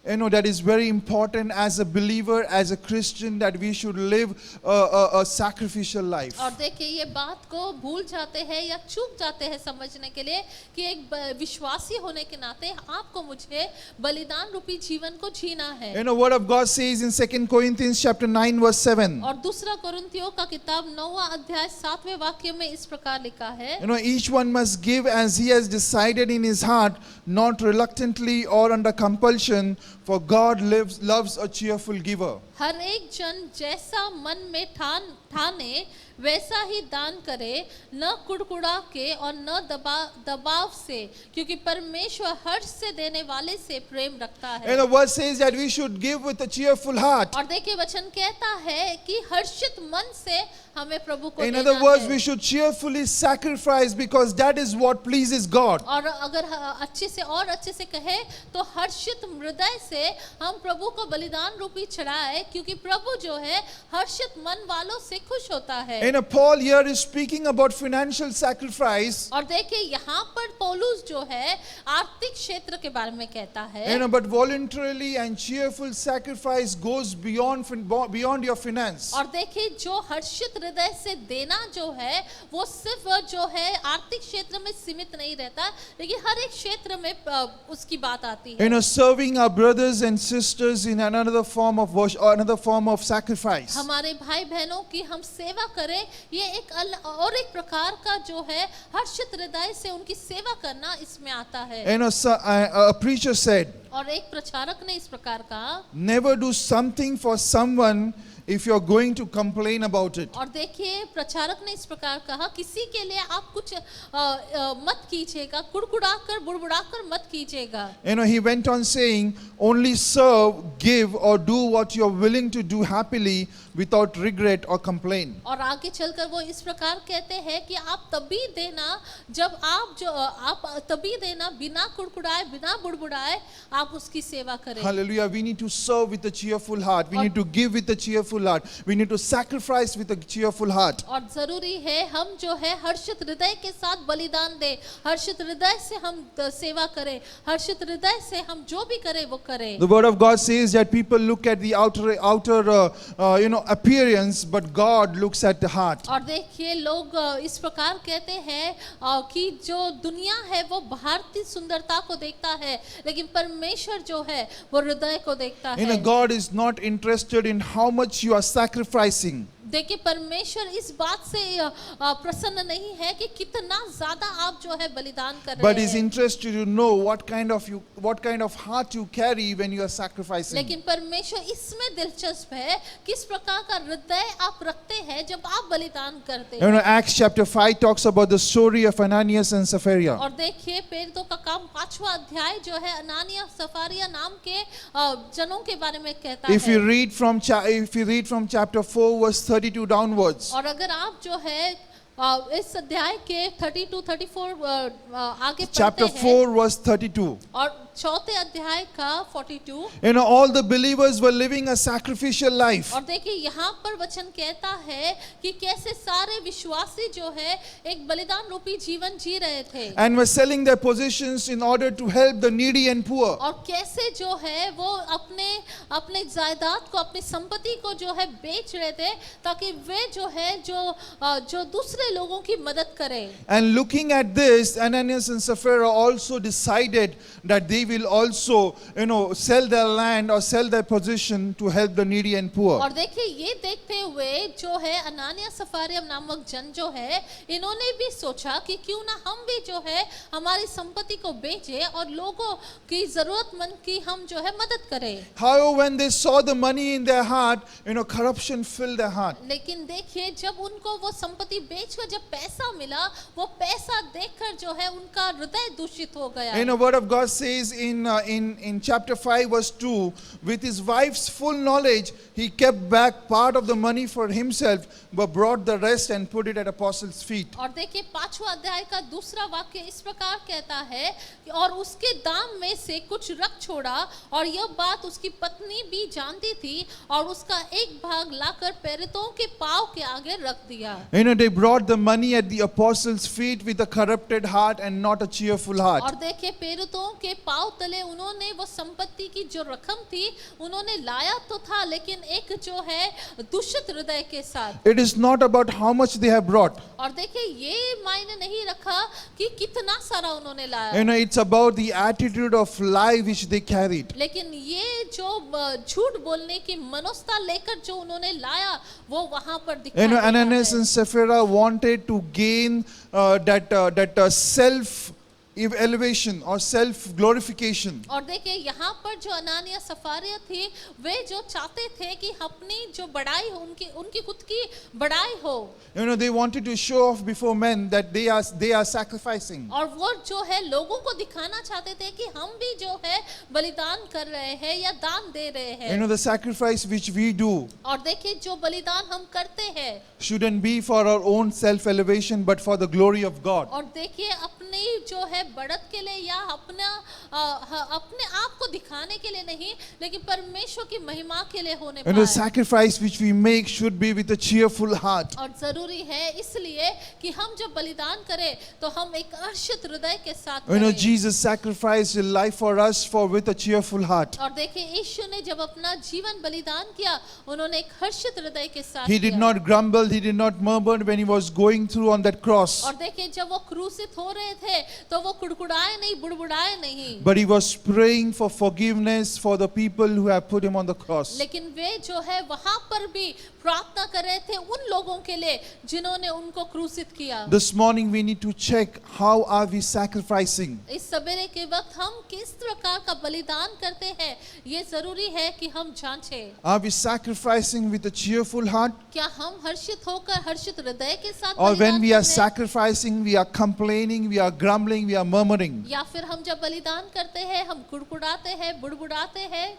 you know, that is very important as a believer, as a Christian, that we should live a sacrificial life. और देखिए ये बात को भूल जाते हैं या चूक जाते हैं समझने के लिए कि एक विश्वासी होने के नाते आपको मुझे बलिदान रूपी जीवन को जीना है। You know, Word of God says in 2 Corinthians chapter 9 verse 7. और दूसरा कोरिन्थियों का किताब 9वां अध्याय 7वें वाक्य में इस प्रकार लिखा है, You know, each one must give as he has decided in his heart, not reluctantly or under compulsion, for God loves a cheerful giver. हर एक जन जैसा मन में ठाने वैसा ही दान करे, न कुड़कुड़ा के और न दबाव से, क्योंकि परमेश्वर हर्ष से देने वाले से प्रेम रखता है। And the word says that we should give with a cheerful heart. और देखिए वचन कहता है कि हर्षित मन से हमें प्रभु को In देना other words, है। we should cheerfully sacrifice because that is what pleases God. और अगर अच्छे से कहे तो हर्षित हृदय से हम प्रभु को बलिदान रूपी चढ़ाए, क्योंकि प्रभु जो है हर्षित मन वालों से खुश होता है। And Paul here is speaking about financial sacrifice. और देखिए यहाँ पर पौलुस जो है आर्थिक क्षेत्र के बारे में कहता है, You know, but voluntarily and cheerful sacrifice goes beyond your finance. और देखिए जो हर्षित हृदय से देना जो है वो सिर्फ जो है आर्थिक क्षेत्र में सीमित नहीं रहता, लेकिन हर एक क्षेत्र में उसकी बात आती है। You know, serving our brothers and sisters in another form of worship or another form of sacrifice. हमारे भाई बहनों की हम सेवा करें, ये एक और एक प्रकार का जो है हर्षित हृदय से उनकी सेवा करना इसमें आता है। You know, a preacher said, और एक प्रचारक ने इस प्रकार कहा, never do something for someone if you're going to complain about it. और देखिए प्रचारक ने इस प्रकार कहा, किसी के लिए आप कुछ मत कीजिएगा, कुड़कुड़ाकर बुड़बुड़ाकर मत कीजिएगा। You know, he went on saying, only serve, give or do what you're willing to do happily without regret or complaint. और आगे चलकर वो इस प्रकार कहते हैं कि आप तभी देना जब आप तभी देना बिना कुड़कुड़ाए बिना बुड़बुड़ाए आप उसकी सेवा करें। Hallelujah. We need to serve with a cheerful heart. We need to give with a cheerful heart. We need to sacrifice with a cheerful heart. और जरूरी है हम जो है हर्षित हृदय के साथ बलिदान दें, हर्षित हृदय से हम सेवा करें, हर्षित हृदय से हम जो भी करें वो करें। The word of God says that people look at the outer appearance, but God looks at the heart. और देखिए लोग इस प्रकार कहते हैं कि जो दुनिया है वो बाहर की सुंदरता को देखता है, लेकिन परमेश्वर जो है वो हृदय को देखता You know, है। God is not interested in how much you are sacrificing. देखिए परमेश्वर इस बात से प्रसन्न नहीं है कि कितना ज्यादा आप जो है बलिदान कर But रहे is हैं, interested to know what kind of heart you carry when you are sacrificing. लेकिन परमेश्वर इसमें दिलचस्प है किस प्रकार का हृदय आप रखते हैं जब आप बलिदान करते You know, हैं। Acts chapter 5 talks about the story of Ananias and Sapphira. और देखिए प्रेरितों का काम 5वां अध्याय जो है अनानिया सफारिया नाम के जनों के बारे में कहता If you है। read from chapter 4 verse 32 downwards, और अगर आप जो है इस अध्याय के 32-34 आगे chapter पढ़ते हैं 4 verse 32, और चौथे अध्याय का 42, you know, all the believers were living a sacrificial life. और देखिए यहाँ पर वचन कहता है कि कैसे सारे विश्वासी जो है एक बलिदान रूपी जीवन जी रहे थे, And were selling their possessions in order to help the needy and poor. और कैसे जो है वो अपने जायदाद को अपनी संपत्ति को जो है बेच रहे थे ताकि वे जो है जो दूसरे लोगों की मदद करें। And looking at this, Ananias and Sapphira also decided that they will also, you know, sell their land or sell their possession to help the needy and poor. और देखिए ये देखते हुए जो है अनानिया सफारिया नामक जन जो है इन्होंने भी सोचा कि क्यों ना हम भी जो है हमारी संपत्ति को बेचें और लोगों की जरूरतमंद की हम जो है मदद करें। However, when they saw the money in their heart, you know, corruption filled their heart. लेकिन देखिए जब उनको वो संपत्ति बेच को जब पैसा मिला, वो पैसा देखकर जो है उनका हृदय दूषित हो गया। You know, Word of God says in chapter 5 verse 2, with his wife's full knowledge, he kept back part of the money for himself, but brought the rest and put it at apostles' feet. और देखिए 5वां अध्याय का दूसरा वाक्य इस प्रकार कहता है कि और उसके दाम में से कुछ रख छोड़ा, और यह बात उसकी पत्नी भी जानती थी, और उसका एक भाग लाकर प्रेरितों के पांव के आगे रख दिया। You know, they brought the money at the apostles' feet with a corrupted heart and not a cheerful heart. और देखिए प्रेरितों के पांव तले उन्होंने वो संपत्ति की जो रकम थी उन्होंने लाया तो था, लेकिन एक जो है दूषित हृदय के साथ। It is not about how much they have brought. और देखिए ये मायने नहीं रखा कि कितना सारा उन्होंने लाया, You know, it's about the attitude of life which they carried. लेकिन ये जो झूठ बोलने की मनोस्था लेकर जो उन्होंने लाया वो वहां पर दिखाई You know, देता Ananias है। and Sapphira wanted to gain that self elevation or self glorification. और देखिए यहाँ पर जो अनानिया सफारिया थी, वे जो चाहते थे कि अपनी जो बड़ाई हो, उनकी खुद की बड़ाई हो। You know, they wanted to show off before men that they are sacrificing. और वो जो है लोगों को दिखाना चाहते थे कि हम भी जो है बलिदान कर रहे हैं या दान दे रहे You हैं। know, the sacrifice which we do और देखिए जो बलिदान हम करते हैं, shouldn't be for our own self elevation but for the glory of God. और देखिए अपनी जो है बढ़त के लिए या अपने आप को दिखाने के लिए नहीं, लेकिन परमेश्वर की महिमा के लिए होने And the पाए। sacrifice which we make should be with a cheerful heart. और जरूरी है इसलिए कि हम जब बलिदान करें तो हम एक हर्षित हृदय के साथ You know, करें। Jesus sacrificed his life for us with a cheerful heart. और देखिए यीशु ने जब अपना जीवन बलिदान किया, उन्होंने एक हर्षित हृदय के साथ He did किया। not grumble, he did not murmur when he was going through on that cross. और देखिए जब वो क्रूसित हो रहे थे तो वो कुड़कुड़ाए नहीं, बुड़बुड़ाए नहीं, But he was praying for forgiveness for the people who have put him on the cross. लेकिन वे जो है वहां पर भी प्रार्थना कर रहे थे उन लोगों के लिए जिन्होंने उनको क्रूसित किया। This morning we need to check how are we sacrificing. इस सवेरे के वक्त हम किस प्रकार का बलिदान करते हैं, ये जरूरी है कि हम जांचें। Are we sacrificing with a cheerful heart? क्या हम हर्षित होकर हर्षित हृदय के साथ Or when बलिदान we कर are रहे हैं? sacrificing, we are complaining, we are grumbling, we are murmuring. या फिर हम जब बलिदान करते हैं हम कुड़कुड़ाते हैं, बुड़बुड़ाते हैं।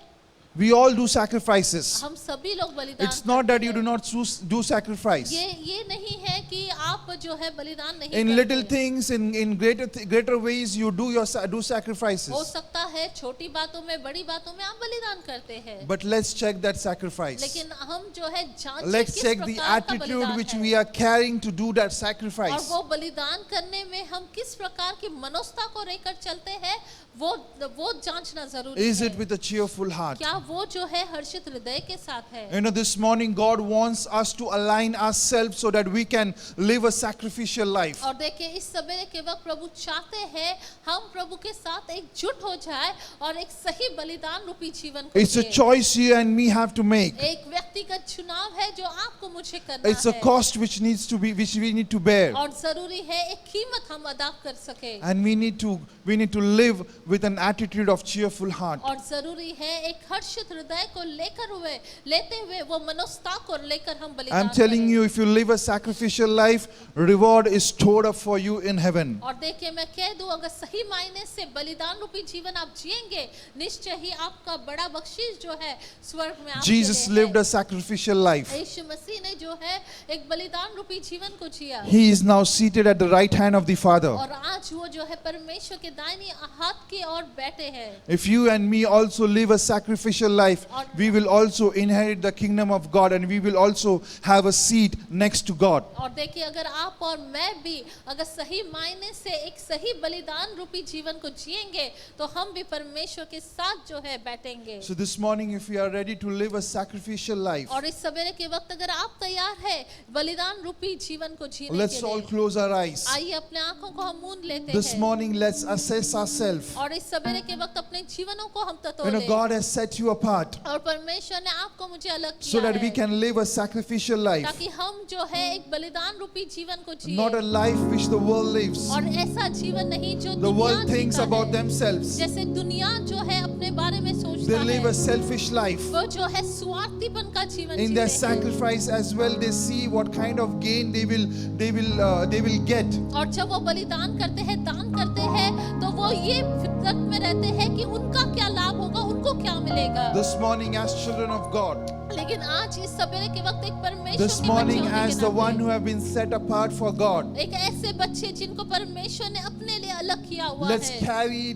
We all do sacrifices. हम सभी लोग बलिदान It's not that करते you do हैं। not do sacrifice. ये नहीं है कि आप जो है बलिदान नहीं In करते। little things, in greater ways, you do हो sacrifices. सकता है छोटी बातों में, बड़ी बातों में आप बलिदान करते हैं, But let's check that sacrifice. लेकिन हम जो है जांचें Let's किस check the प्रकार का attitude बलिदान which है। we are carrying to do that और sacrifice. वो बलिदान करने में हम किस प्रकार की मनोस्था को लेकर चलते हैं, वो जांचना जरूरी Is है। it with a cheerful heart? क्या वो जो है हर्षित हृदय के साथ है? You know, this morning God wants us to align ourselves so that we can live a sacrificial life. और देखिए इस सवेरे के वक्त प्रभु चाहते हैं हम प्रभु के साथ एकजुट हो जाए और एक सही बलिदान रूपी जीवन को It's a जिए। choice you and me have to make. एक व्यक्तिगत चुनाव है जो आपको मुझे करना It's a है, cost which we need to bear. और जरूरी है एक कीमत हम अदा कर सके, And we need to live with an attitude of cheerful heart. और जरूरी है एक हर्षित हृदय को लेते हुए वो मनोस्था को लेकर हम बलिदान I'm telling करें। you, if you live a sacrificial life, reward is stored up for you in heaven. और देखिए मैं कह दूं, अगर सही मायने से बलिदान रूपी जीवन आप जिएंगे, निश्चय ही आपका बड़ा बख्शीश जो है स्वर्ग में आपके Jesus लिए lived है। a sacrificial life. यीशु मसीह ने जो है एक बलिदान रूपी जीवन को जिया, He is now seated at the right hand of the Father. और आज वो जो है परमेश्वर के दाहिनी हाथ की ओर बैठे हैं। If you and me also live a sacrificial life, we will also inherit the kingdom of God and we will also have a seat next to God. और देखिए अगर आप और मैं भी अगर सही मायने से एक सही बलिदान रूपी जीवन को जिएंगे तो हम भी परमेश्वर के साथ जो है बैठेंगे। So this morning, if we are ready to live a sacrificial life, और इस सवेरे के वक्त अगर आप तैयार है बलिदान रूपी जीवन को जीने let's के all लिए, close our eyes. आइए अपने आंखों को हम मूंद लेते लेते This हैं morning, let's assess ourselves. और इस सवेरे के वक्त अपने जीवनों को हम You know, टटोलें God has set you apart और परमेश्वर ने आपको मुझे अलग so किया that we है can live a sacrificial life, ताकि हम जो है एक बलिदान रूपी जीवन को not a जिए life which the world lives. और ऐसा जीवन नहीं जो The दुनिया world thinks जीता about है themselves. जैसे दुनिया जो है अपने बारे में They सोचता live a है selfish life. वो जो है स्वार्थीपन का जीवन In जीते their हैं sacrifice as well, they see what kind of gain they will get. और जब वो बलिदान करते हैं दान करते हैं तो वो ये फितरत में रहते हैं कि उनका क्या लाभ होगा उनको क्या मिलेगा This morning, as children of God, लेकिन आज इस सवेरे के वक्त एक परमेश्वर this के बच्चे morning, होने as के the one नाते who have been set apart for God, एक ऐसे बच्चे जिनको परमेश्वर ने अपने लिए अलग किया हुआ let's है carry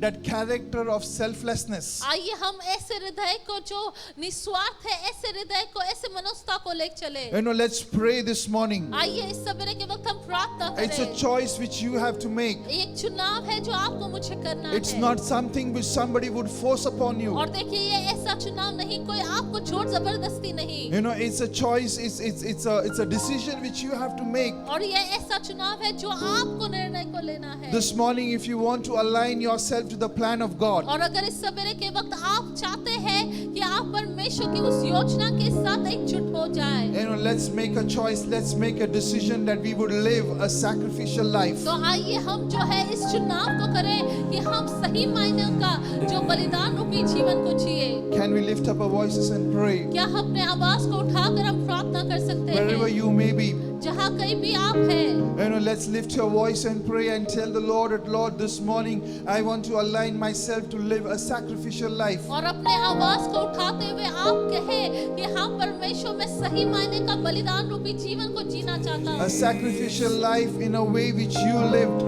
that character of selflessness. आइए हम ऐसे हृदय को जो निस्वार्थ है ऐसे हृदय को ऐसे मनोस्ता को ले चले You know, let's pray this morning. आइए इस सवेरे के वक्त हम प्रार्थना It's a करें choice which you have to make. एक चुनाव है जो आपको मुझे करना It's है not something which somebody would force upon you. और देखिए ये ऐसा चुनाव नहीं कोई आपको जोर जबरदस्ती नहीं You know, it's a choice. It's a decision which you have to make. और ये ऐसा चुनाव है जो आपको निर्णय को लेना है This morning, if you want to align yourself to the plan of God, और अगर इस सवेरे के वक्त आप चाहते हैं कि आप परमेश्वर की उस योजना के साथ एकजुट हो जाए you know, let's make a choice. Let's make a decision that we would live a sacrificial life. तो आइए हम जो है इस चुनाव को करें कि हम सही मायने का जो बलिदान रूपी जीवन को जिए Can we lift up our voices and pray? क्या हम अपने आवाज को उठाकर हम प्रार्थना कर सकते Wherever हैं you may be, जहाँ कहीं भी आप हैं you know, let's lift your voice and pray and tell the Lord that, Lord, this morning I want to align myself to live a sacrificial life. और अपने आवाज को उठाते हुए आप कहें कि हाँ परमेश्वर मैं सही मायने का बलिदान रूपी जीवन को जीना चाहता A हूँ sacrificial life in a way which you lived.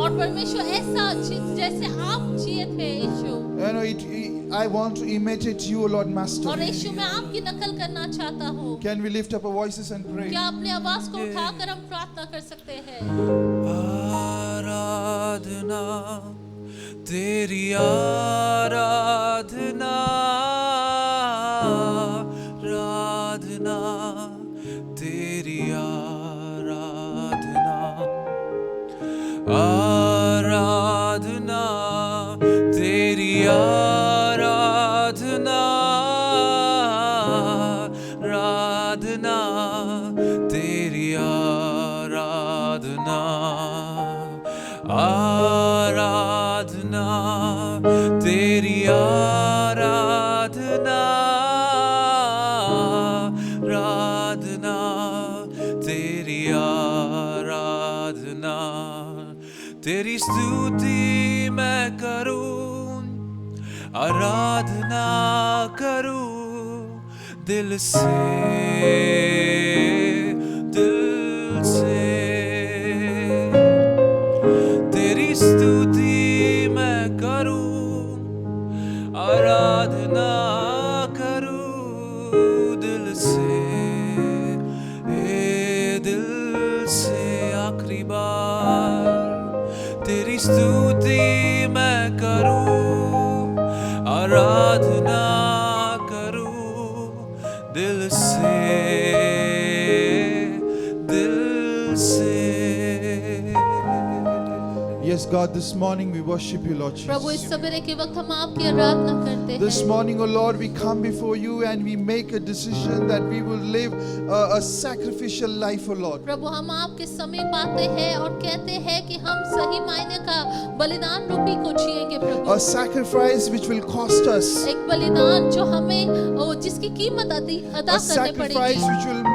और परमेश्वर ऐसा जैसे आप जिए थे यीशु You know, I want to imitate you, Lord Master. और यीशु मैं आपकी नकल करना चाहता हूँ Can we lift up our voices and pray? क्या अपने आवाज को उठाकर हम प्रार्थना कर सकते हैं आराधना तेरी आराधना आराधना तेरी आराधना आराधना तेरी आराधना आराधना तेरी आराधना आराधना तेरी आराधना आराधना तेरी आराधना तेरी स्तुति मैं करूं आराधना करूं दिल से तेरी स्तुति मैं करूं आराधना करूं दिल से आखिरी बार तेरी स्तुति मैं करूं आराधना करूं दिल से Yes, God, this morning we worship you, Lord प्रभु इस Jesus. सवेरे के वक्त हम आपकी आराधना करते This हैं morning, oh Lord, we come before you and we make a decision that we will live a sacrificial life, oh Lord. प्रभु हम आपके समीप आते हैं और कहते हैं कि हम सही मायने का बलिदान रूपी को जिएंगे प्रभु A sacrifice which will cost us. एक बलिदान जो हमें जिसकी कीमत अदा A करनी sacrifice पड़ेगी which we'll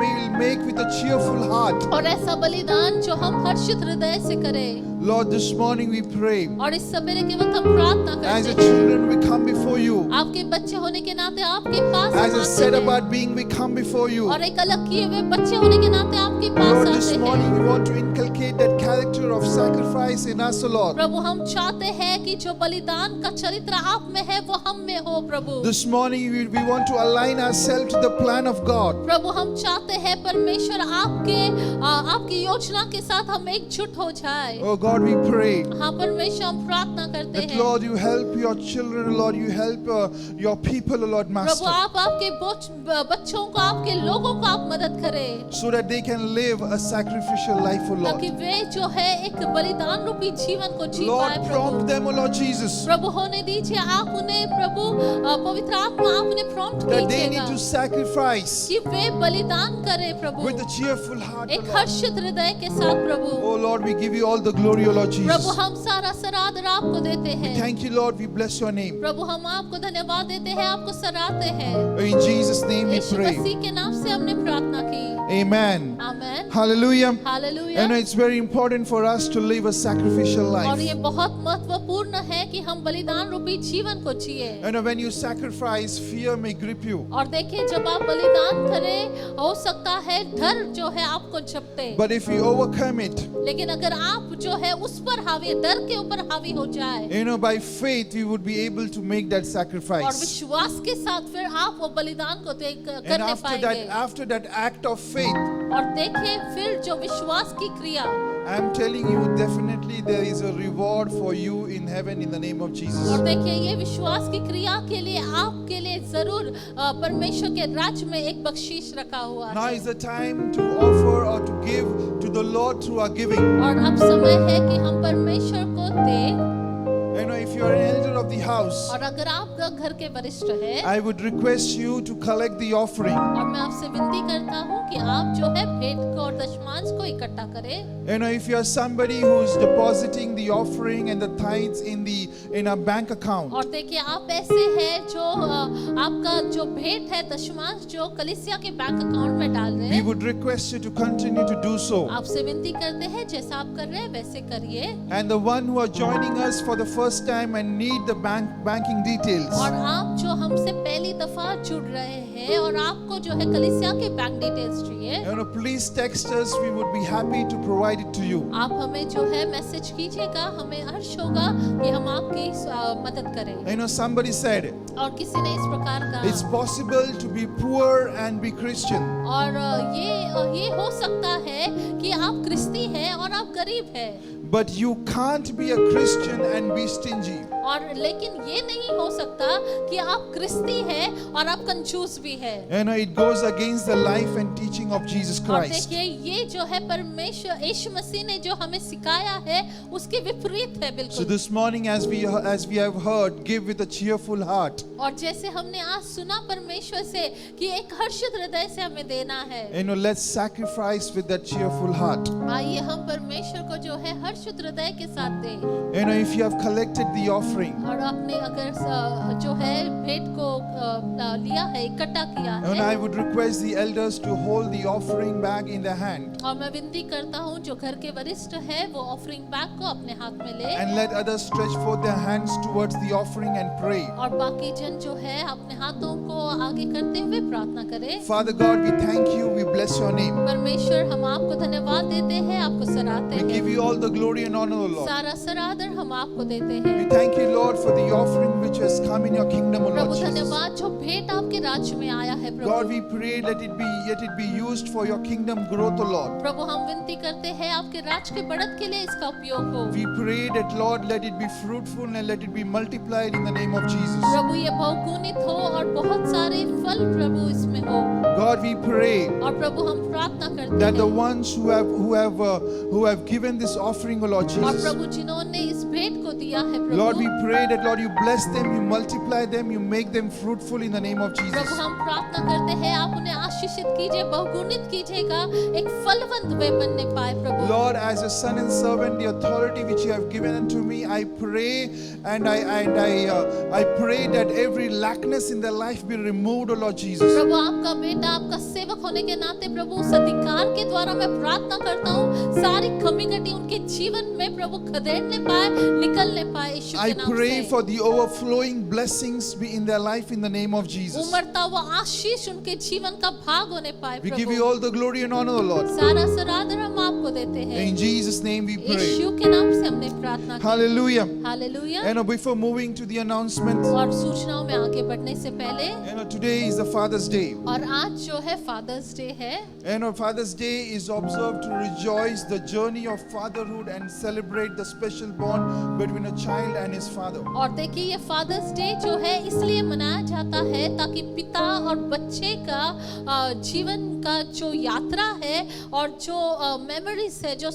make with a cheerful heart. और ऐसा बलिदान जो हम हर्षित हृदय से करें Lord, this morning we pray. और इस सवेरे के वक्त हम प्रार्थना As a करते हैं children, we come before you. आपके बच्चे होने के नाते आपके पास As हम a set आते हैं apart being, we come before you. और एक अलग किए हुए बच्चे होने के नाते आपके पास Lord, आते this हैं morning we want to inculcate that character of sacrifice in us, O Lord. प्रभु हम चाहते हैं कि जो बलिदान का चरित्र आप में है वो हम में हो प्रभु This morning we want to align ourselves to the plan of God. प्रभु हम चाहते हैं परमेश्वर आपकी योजना के साथ हम एकजुट हो जाए Oh God, we pray हाँ परमेश्वर हम प्रार्थना करते that, हैं Lord, you help your children, Lord, you help your people, Lord Prabhu Master, आप आपके बच्चों को आपके लोगों को आप मदद करें so that they can live a sacrificial life, O ताकि Lord. वे जो है एक बलिदान रूपी जीवन को जी Lord, पाए प्रभु। prompt them, O Lord Jesus, प्रभु होने दीजिए, आप उन्हें प्रभु पवित्र आत्मा आप उन्हें प्रॉम्प्ट that they कीजिएगा need to sacrifice कि वे बलिदान करें प्रभु, with a cheerful heart, O एक Lord. हर्षित हृदय के साथ प्रभु। Oh Lord, we give you all the glory, O Lord Prabhu Jesus. हम सारा सराहना आपको देते हैं। Thank you, Lord. We bless your name. प्रभु हम आपको धन्यवाद देते हैं, आपको सराहते हैं। In Jesus' name we Yeshu pray. मसीह के नाम से हमने प्रार्थना की। Amen. Amen. Hallelujah. Hallelujah. And it's very important for us to live a sacrificial और life. ये बहुत महत्वपूर्ण है कि हम बलिदान रूपी जीवन को जिए। And when you sacrifice, fear may grip you. और देखिए जब आप बलिदान करें हो सकता है डर जो है आपको झपटे, But if you overcome it, लेकिन अगर आप जो है उस पर हावी, डर के ऊपर हावी हो जाए by faith, we would be able to make that और sacrifice. विश्वास के साथ फिर आप वो बलिदान को And करने after पाएंगे। that act of faith, और देखिए फिर जो विश्वास की क्रिया, I'm telling you, definitely there is a reward for you in heaven in the name of Jesus. और देखिए ये विश्वास की क्रिया के लिए आपके लिए जरूर परमेश्वर के राज्य में एक बख्शीश रखा हुआ Now है। is the time to offer or to give to the Lord through our giving. और अब समय है कि हम परमेश्वर को दें। If you are an elder of the house, और अगर आप घर के वरिष्ठ हैं, I would request you to collect the offering. और मैं आपसे विनती करता हूँ कि आप जो है भेंट को और दशमांश को इकट्ठा करें। If you are somebody who is depositing the offering and the tithes in a bank account, और देखिए आप ऐसे हैं जो आपका जो भेंट है दशमांश जो कलीसिया के बैंक अकाउंट में डाल रहे we हैं, would request you to continue to do so. आपसे विनती करते हैं जैसा आप कर रहे हैं वैसे करिए। And the one who are joining us for the first time and need the banking details, और आप जो हमसे पहली दफा जुड़ रहे हैं और आपको जो है कलीसिया के बैंक डिटेल्स चाहिए, please text us. We would be happy to provide it to you. आप हमें जो है मैसेज कीजिएगा, हमें हर्ष होगा कि हम आपकी मदद करें। Somebody said और किसी ने इस प्रकार it's कहा, possible to be poor and be Christian. और ये हो सकता है कि आप क्रिस्ती हैं और आप गरीब हैं, But you can't be a Christian and be stingy. और लेकिन ये नहीं हो सकता कि आप क्रिस्ती हैं और आप कंजूस भी हैं। It goes against the life and teaching of Jesus और Christ. देखिए ये जो है परमेश्वर यीशु मसीह ने जो हमें सिखाया है उसके विपरीत है So बिल्कुल। this morning, as we have heard, give with a cheerful heart. और जैसे हमने आज सुना परमेश्वर से कि एक हर्षित हृदय से हमें देना है, Let's sacrifice with that cheerful heart. आइए हम परमेश्वर को जो है हर्षित हृदय के साथ दें। If you have collected the offering, और आपने अगर जो है भेंट को लिया है, इकट्ठा किया I है, would request the elders to hold the offering bag in their hand और मैं विनती करता हूँ जो घर के वरिष्ठ है वो ऑफरिंग बैग को अपने हाथ में ले, and let others stretch forth their hands towards the offering and pray. और बाकी जन जो है अपने हाथों को आगे करते हुए प्रार्थना करें। Father God, we thank you, we bless your name. परमेश्वर हम आपको धन्यवाद देते हैं, आपको सराहते We give हैं, you all the glory and honor, O Lord. सारा सरादर हम आपको देते हैं। We thank you, Lord, for the offering which has come in your kingdom, O Prabhu Lord Jesus. धन्यवाद जो भेंट आपके राज्य में आया है God, Prabhu. we pray let it be used for your kingdom growth, O Lord. प्रभु हम विनती करते हैं आपके राज्य के बढ़त के लिए इसका उपयोग हो। We pray that, Lord, let it be fruitful and let it be multiplied in the name of Jesus. प्रभु ये बहुगुणित हो और बहुत सारे फल प्रभु इसमें हो। God, we pray और प्रभु हम प्रार्थना करते that the हैं ones who have given this offering, O Lord और Jesus, प्रभु जिन्होंने इस भेंट को दिया है Lord, we Prabhu, pray that, Lord, you bless them, you multiply them, you make them fruitful in the name of Prabhu Jesus. हम प्रार्थना करते हैं आप उन्हें आशीषित कीजिए, बहुगुणित कीजिएगा, एक फलवंत वे बनने पाए प्रभु। Lord, as a son and servant, the authority which you have given unto me, I pray and I pray that every lackness in their life be removed, O Lord Jesus. प्रभु आपका बेटा, आपका सेवक होने के नाते प्रभु उस अधिकार के द्वारा मैं प्रार्थना करता हूँ सारी कमी घटी उनके जीवन में प्रभु खदेड़ने पाए, निकलने पाए यीशु I के नाम pray से। for the overflowing blessings be in their life in the name of Jesus. उमड़ता हुआ आशीष उनके जीवन का भाग होने पाए We give you Prabhu. all the glory and honor, O Lord. सारा सरादर हम आपको देते हैं, In Jesus' name we pray. यीशु के नाम से हमने प्रार्थना की। Hallelujah. Hallelujah. Before moving to the announcement, और सूचनाओं में आगे बढ़ने से पहले, today is the Father's Day. और आज जो है फादर्स डे है, Father's Day is observed to rejoice the journey of fatherhood and celebrate the special bond between a child and his father. और देखिए ये फादर्स डे जो है इसलिए मनाया जाता है ताकि पिता और बच्चे का जीवन का जो यात्रा है और जो मेमोरीज है, जो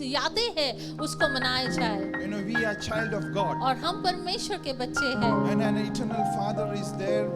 यादें हैं उसको मनाया जाए। You know, we are child of God. और हम परमेश्वर के बच्चे हैं। And an eternal Father is there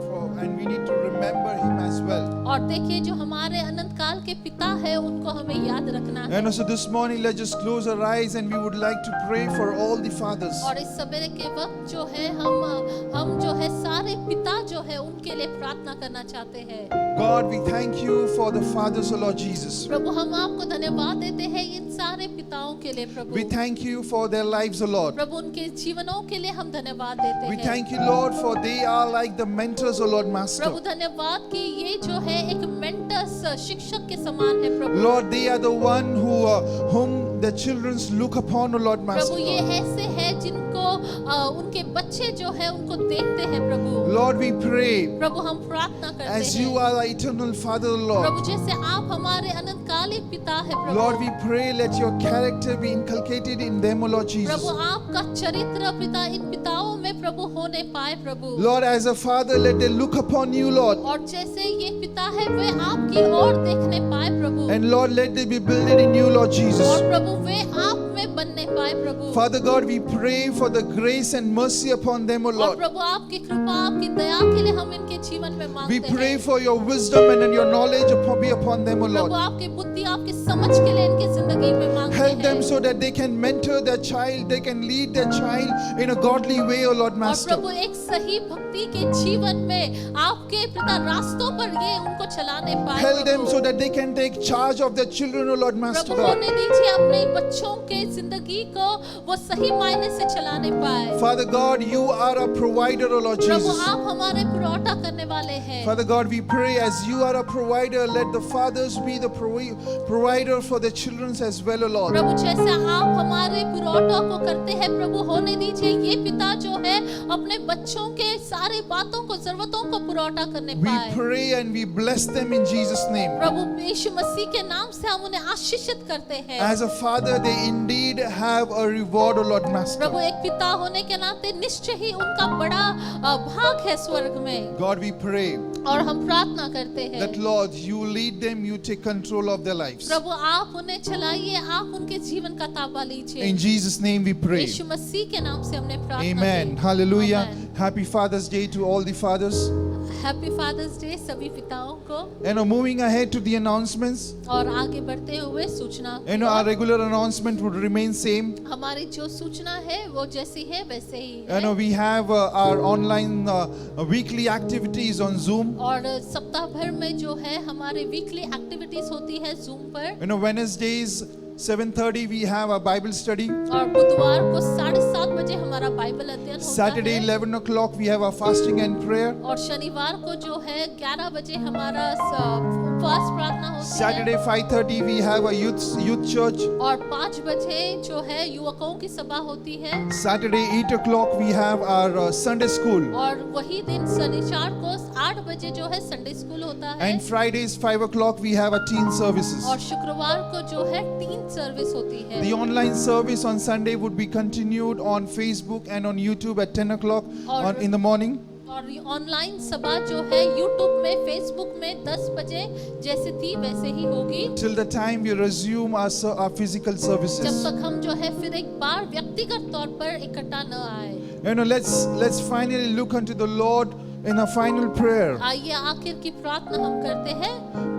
and we need to remember Him as well. और देखिए जो हमारे अनंत काल के पिता है उनको हमें याद रखना है। And so this morning let's just close our eyes and we would like to pray for all the fathers. और इस सवेरे के वक्त जो है हम जो है सारे पिता जो है उनके लिए प्रार्थना करना चाहते हैं। God, we thank you for the fathers, O Lord Jesus. प्रभु हम आपको धन्यवाद देते हैं इन सारे पिताओं के लिए प्रभु। We thank you for their lives, O Lord. प्रभु उनके जीवनों के लिए हम धन्यवाद देते We हैं। thank you, Lord, for they are like the mentors, O Lord Master. प्रभु धन्यवाद कि ये जो है एक मेंटर्स शिक्षक के समान है प्रभु। Lord, they are the one whom the children look upon, O Lord Master. प्रभु ये ऐसे हैं जिनको उनके बच्चे जो है उनको देखते हैं प्रभु। Lord, we pray प्रभु हम प्रार्थना करते as हैं। you are the eternal Father, Lord. प्रभु जैसे आप हमारे अनंतकाली पिता है प्रभु। Lord, we pray let your character be inculcated in them, O Lord Jesus. प्रभु आपका चरित्र पिता इन पिताओं में प्रभु होने पाए प्रभु। Lord, as a father, let them look upon you, Lord. और जैसे ये पिता है वे आपकी ओर देखने पाए प्रभु। And Lord, let they be built in you, Lord Jesus. और प्रभु वे आप में बनने पाए प्रभु। Father God, we pray for the grace and mercy upon them, O और Lord. प्रभु आपकी कृपा आपकी दया के लिए हम इनके जीवन में We मांगते pray हैं। for your wisdom and your knowledge be upon them, O Prabhu Lord. आपकी बुद्धि आपकी समझ के लिए इनकी जिंदगी में मांगते Help हैं। them so that they can mentor their child, they can lead their child in a godly way, O Lord और Master. प्रभु एक सही भक्ति के जीवन में आपके पिता रास्तों पर ये उनको चलाने पाए Help them Prabhu. so that they can take charge of their children, O Lord Master Prabhu God. होने दीजिए अपने बच्चों के जिंदगी को वो सही मायने से चलाने पाए। Father God, you are a provider, O Lord Prabhu Jesus. आप हमारे पुरौठा करने वाले हैं। Father God, we pray as you are a provider, let the fathers be the provider for their children as well, O Lord. प्रभु जैसे आप हमारे पुरौठों को करते हैं प्रभु होने दीजिए ये पिता जो है अपने बच्चों के सारे बातों को जरूरतों को पुरौठा करने We पाए। pray and we bless them in Jesus' name. प्रभु यीशु मसीह के नाम से हम उन्हें आशीषित करते हैं। As a father, they indeed have a reward, O Lord Master. प्रभु एक पिता होने के नाते निश्चय ही उनका बड़ा भाग है स्वर्ग में। God, we pray और हम प्रार्थना करते हैं that, Lord, you lead them, you take control of their lives. प्रभु आप उन्हें चलाइए, आप उनके जीवन का ताबा लीजिए। In Jesus' name we pray. यीशु मसीह के नाम से हमने प्रार्थना Amen. की। Hallelujah. Amen. Happy Father's Day to all the fathers. Happy father's day सभी पिताओं को। And moving ahead to the announcements, और आगे बढ़ते हुए सूचना our regular announcement would remain same. हमारी जो सूचना है वो जैसी है वैसे ही है। We have our online weekly activities on Zoom. और सप्ताह भर में जो है हमारे वीकली एक्टिविटीज होती है जूम पर। Wednesdays 7:30 we have a Bible study. और बुधवार को 7:30 बजे हमारा बाइबल अध्ययन होता Saturday है। 11 o'clock we have a fasting and prayer. और शनिवार को जो है 11 बजे हमारा उपवास प्रार्थना होती Saturday है। 5:30 we have a youth church. और 5 बजे जो है युवकों की सभा होती है। Saturday 8 o'clock we have our Sunday school. और वही दिन शनिवार को 8 बजे जो है संडे स्कूल होता है। And Fridays 5 o'clock we have a teen services. और शुक्रवार को जो है 3 सर्विस होती है। The online service on Sunday would be continued on Facebook and on YouTube at 10 o'clock in the morning. और ऑनलाइन सभा जो है YouTube में, Facebook में 10 बजे जैसे थी वैसे ही होगी। Till the time we resume our physical जब services. तक हम जो है फिर एक बार व्यक्तिगत तौर पर इकट्ठा न आए। Let's finally look unto the Lord in a final prayer. आइए आखिर की प्रार्थना हम करते हैं।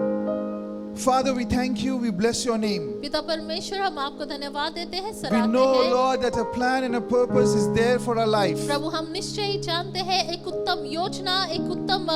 Father, we thank you, we bless your name. पिता परमेश्वर हम आपको धन्यवाद देते हैं, We सराहते know, हैं। Lord, that a plan and a purpose is there for our life. प्रभु हम निश्चय ही जानते हैं एक उत्तम योजना, एक उत्तम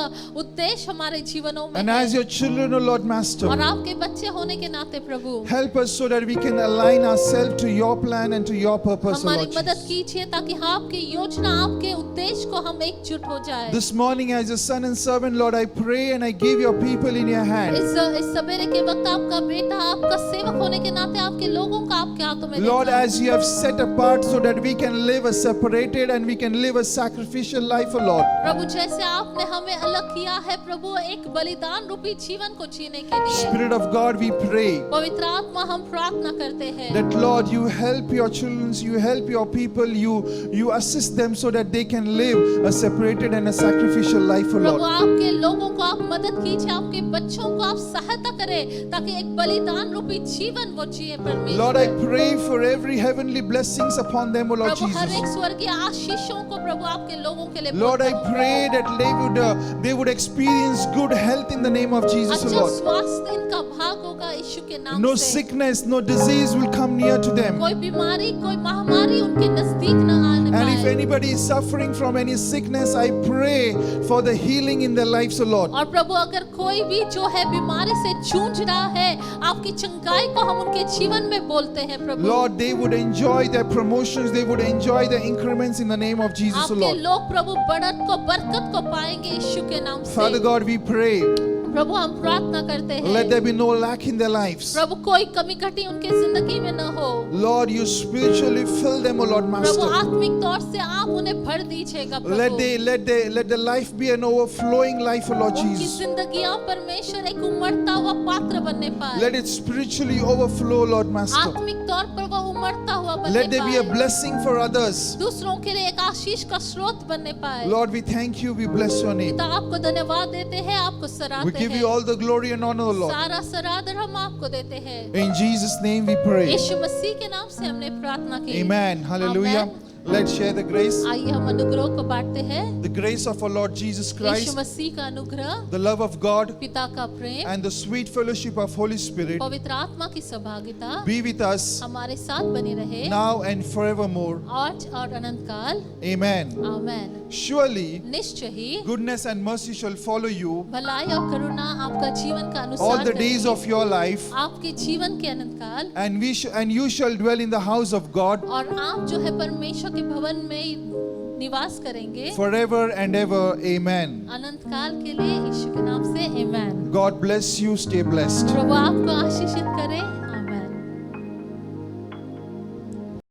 उद्देश्य हमारे जीवनों में And है। as your children, O Lord Master, और आपके बच्चे होने के नाते प्रभु help us so that we can align ourselves to your plan and to your purpose, O हमारी Lord मदद Jesus. कीजिए ताकि आपकी योजना, आपके उद्देश्य को हम एकजुट हो जाए। This morning, as your son and servant, Lord, I pray and I give your people in your hand. इस सवेरे के वक्त आपका बेटा, आपका सेवक होने के नाते आपके लोगों का आपके हाथों में Lord, देता हूं। as you have set apart so that we can live a separated and we can live a sacrificial life, O Lord. प्रभु जैसे आपने हमें अलग किया है प्रभु एक बलिदान रूपी जीवन को जीने के लिए। Spirit of God, we pray पवित्र आत्मा हम प्रार्थना करते हैं that, Lord, you help your children, you help your people, you assist them so that they can live a separated and a sacrificial life, O Prabhu Lord. आपके लोगों को आप मदद कीजिए, आपके बच्चों को आप सहायता करें ताकि एक बलिदान रूपी जीवन वो जिए परमेश्वर। Lord, I pray for every heavenly blessings upon them, O Lord Prabhu her Jesus. एक स्वर्गीय आशीषों को प्रभु आपके लोगों के लिए Lord, I बोलता हूं। pray that they would experience good health in the name of Jesus, O अच्छा Lord. स्वास्थ्य इनका भाग होगा यीशु के नाम No से। sickness, no disease will come near to them. कोई बीमारी कोई महामारी उनके नजदीक न आने And if पाए। anybody is suffering from any sickness, I pray for the healing in their lives, O Lord. और प्रभु अगर कोई भी जो है बीमारी से जूझ रहा है आपकी चंगाई को हम उनके जीवन में बोलते हैं प्रभु। Lord, they would enjoy their promotions, they would enjoy the increments in the name of Jesus, O आपके Lord. लोग प्रभु बढ़त को बरकत को पाएंगे यीशु के नाम Father से। God, we pray, प्रभु हम प्रार्थना करते let हैं there be no lack in their lives. प्रभु कोई कमी घटी उनके जिंदगी में न हो। Lord, you spiritually fill them, O Lord Prabhu Master. आत्मिक तौर से आप उन्हें भर दीजिएगा प्रभु। Let the life be an overflowing life, O Lord उनकी Jesus. जिंदगियां परमेश्वर एक उमड़ता हुआ पात्र बनने पाए। Let it spiritually overflow, Lord Master. आत्मिक तौर पर वो उमड़ता हुआ बनने Let there be a पाए। blessing for others. दूसरों के लिए एक आशीष का स्रोत बनने पाए। Lord, we thank you, we bless your name. पिता आपको धन्यवाद देते हैं आपको We सराहते give हैं। you all the glory and honor, Lord. सारा सरादर हम आपको देते हैं। In Jesus' name we pray. यीशु मसीह के नाम से हमने प्रार्थना की। Amen. Hallelujah. Amen. Let's share the grace. आइए हम अनुग्रह को बांटते हैं। The grace of our Lord Jesus Yeshu Christ, मसीह का अनुग्रह, the love of God, पिता का प्रेम, and the sweet fellowship of Holy Spirit पवित्र आत्मा की सहभागिता be with us हमारे साथ बनी रहे now and forevermore. आज और अनंत काल। Amen. आमेन। Surely निश्चय ही goodness and mercy shall follow you भलाई और करुणा आपका जीवन का all अनुसार the days करेगी। of your life, आपके जीवन के अनंत काल and you shall dwell in the house of God और आप जो है परमेश्वर के भवन में निवास करेंगे forever and ever. Amen. अनंत काल के लिए यीशु के नाम से आमेन। God bless you. Stay blessed. प्रभु आपको आशीषित करे।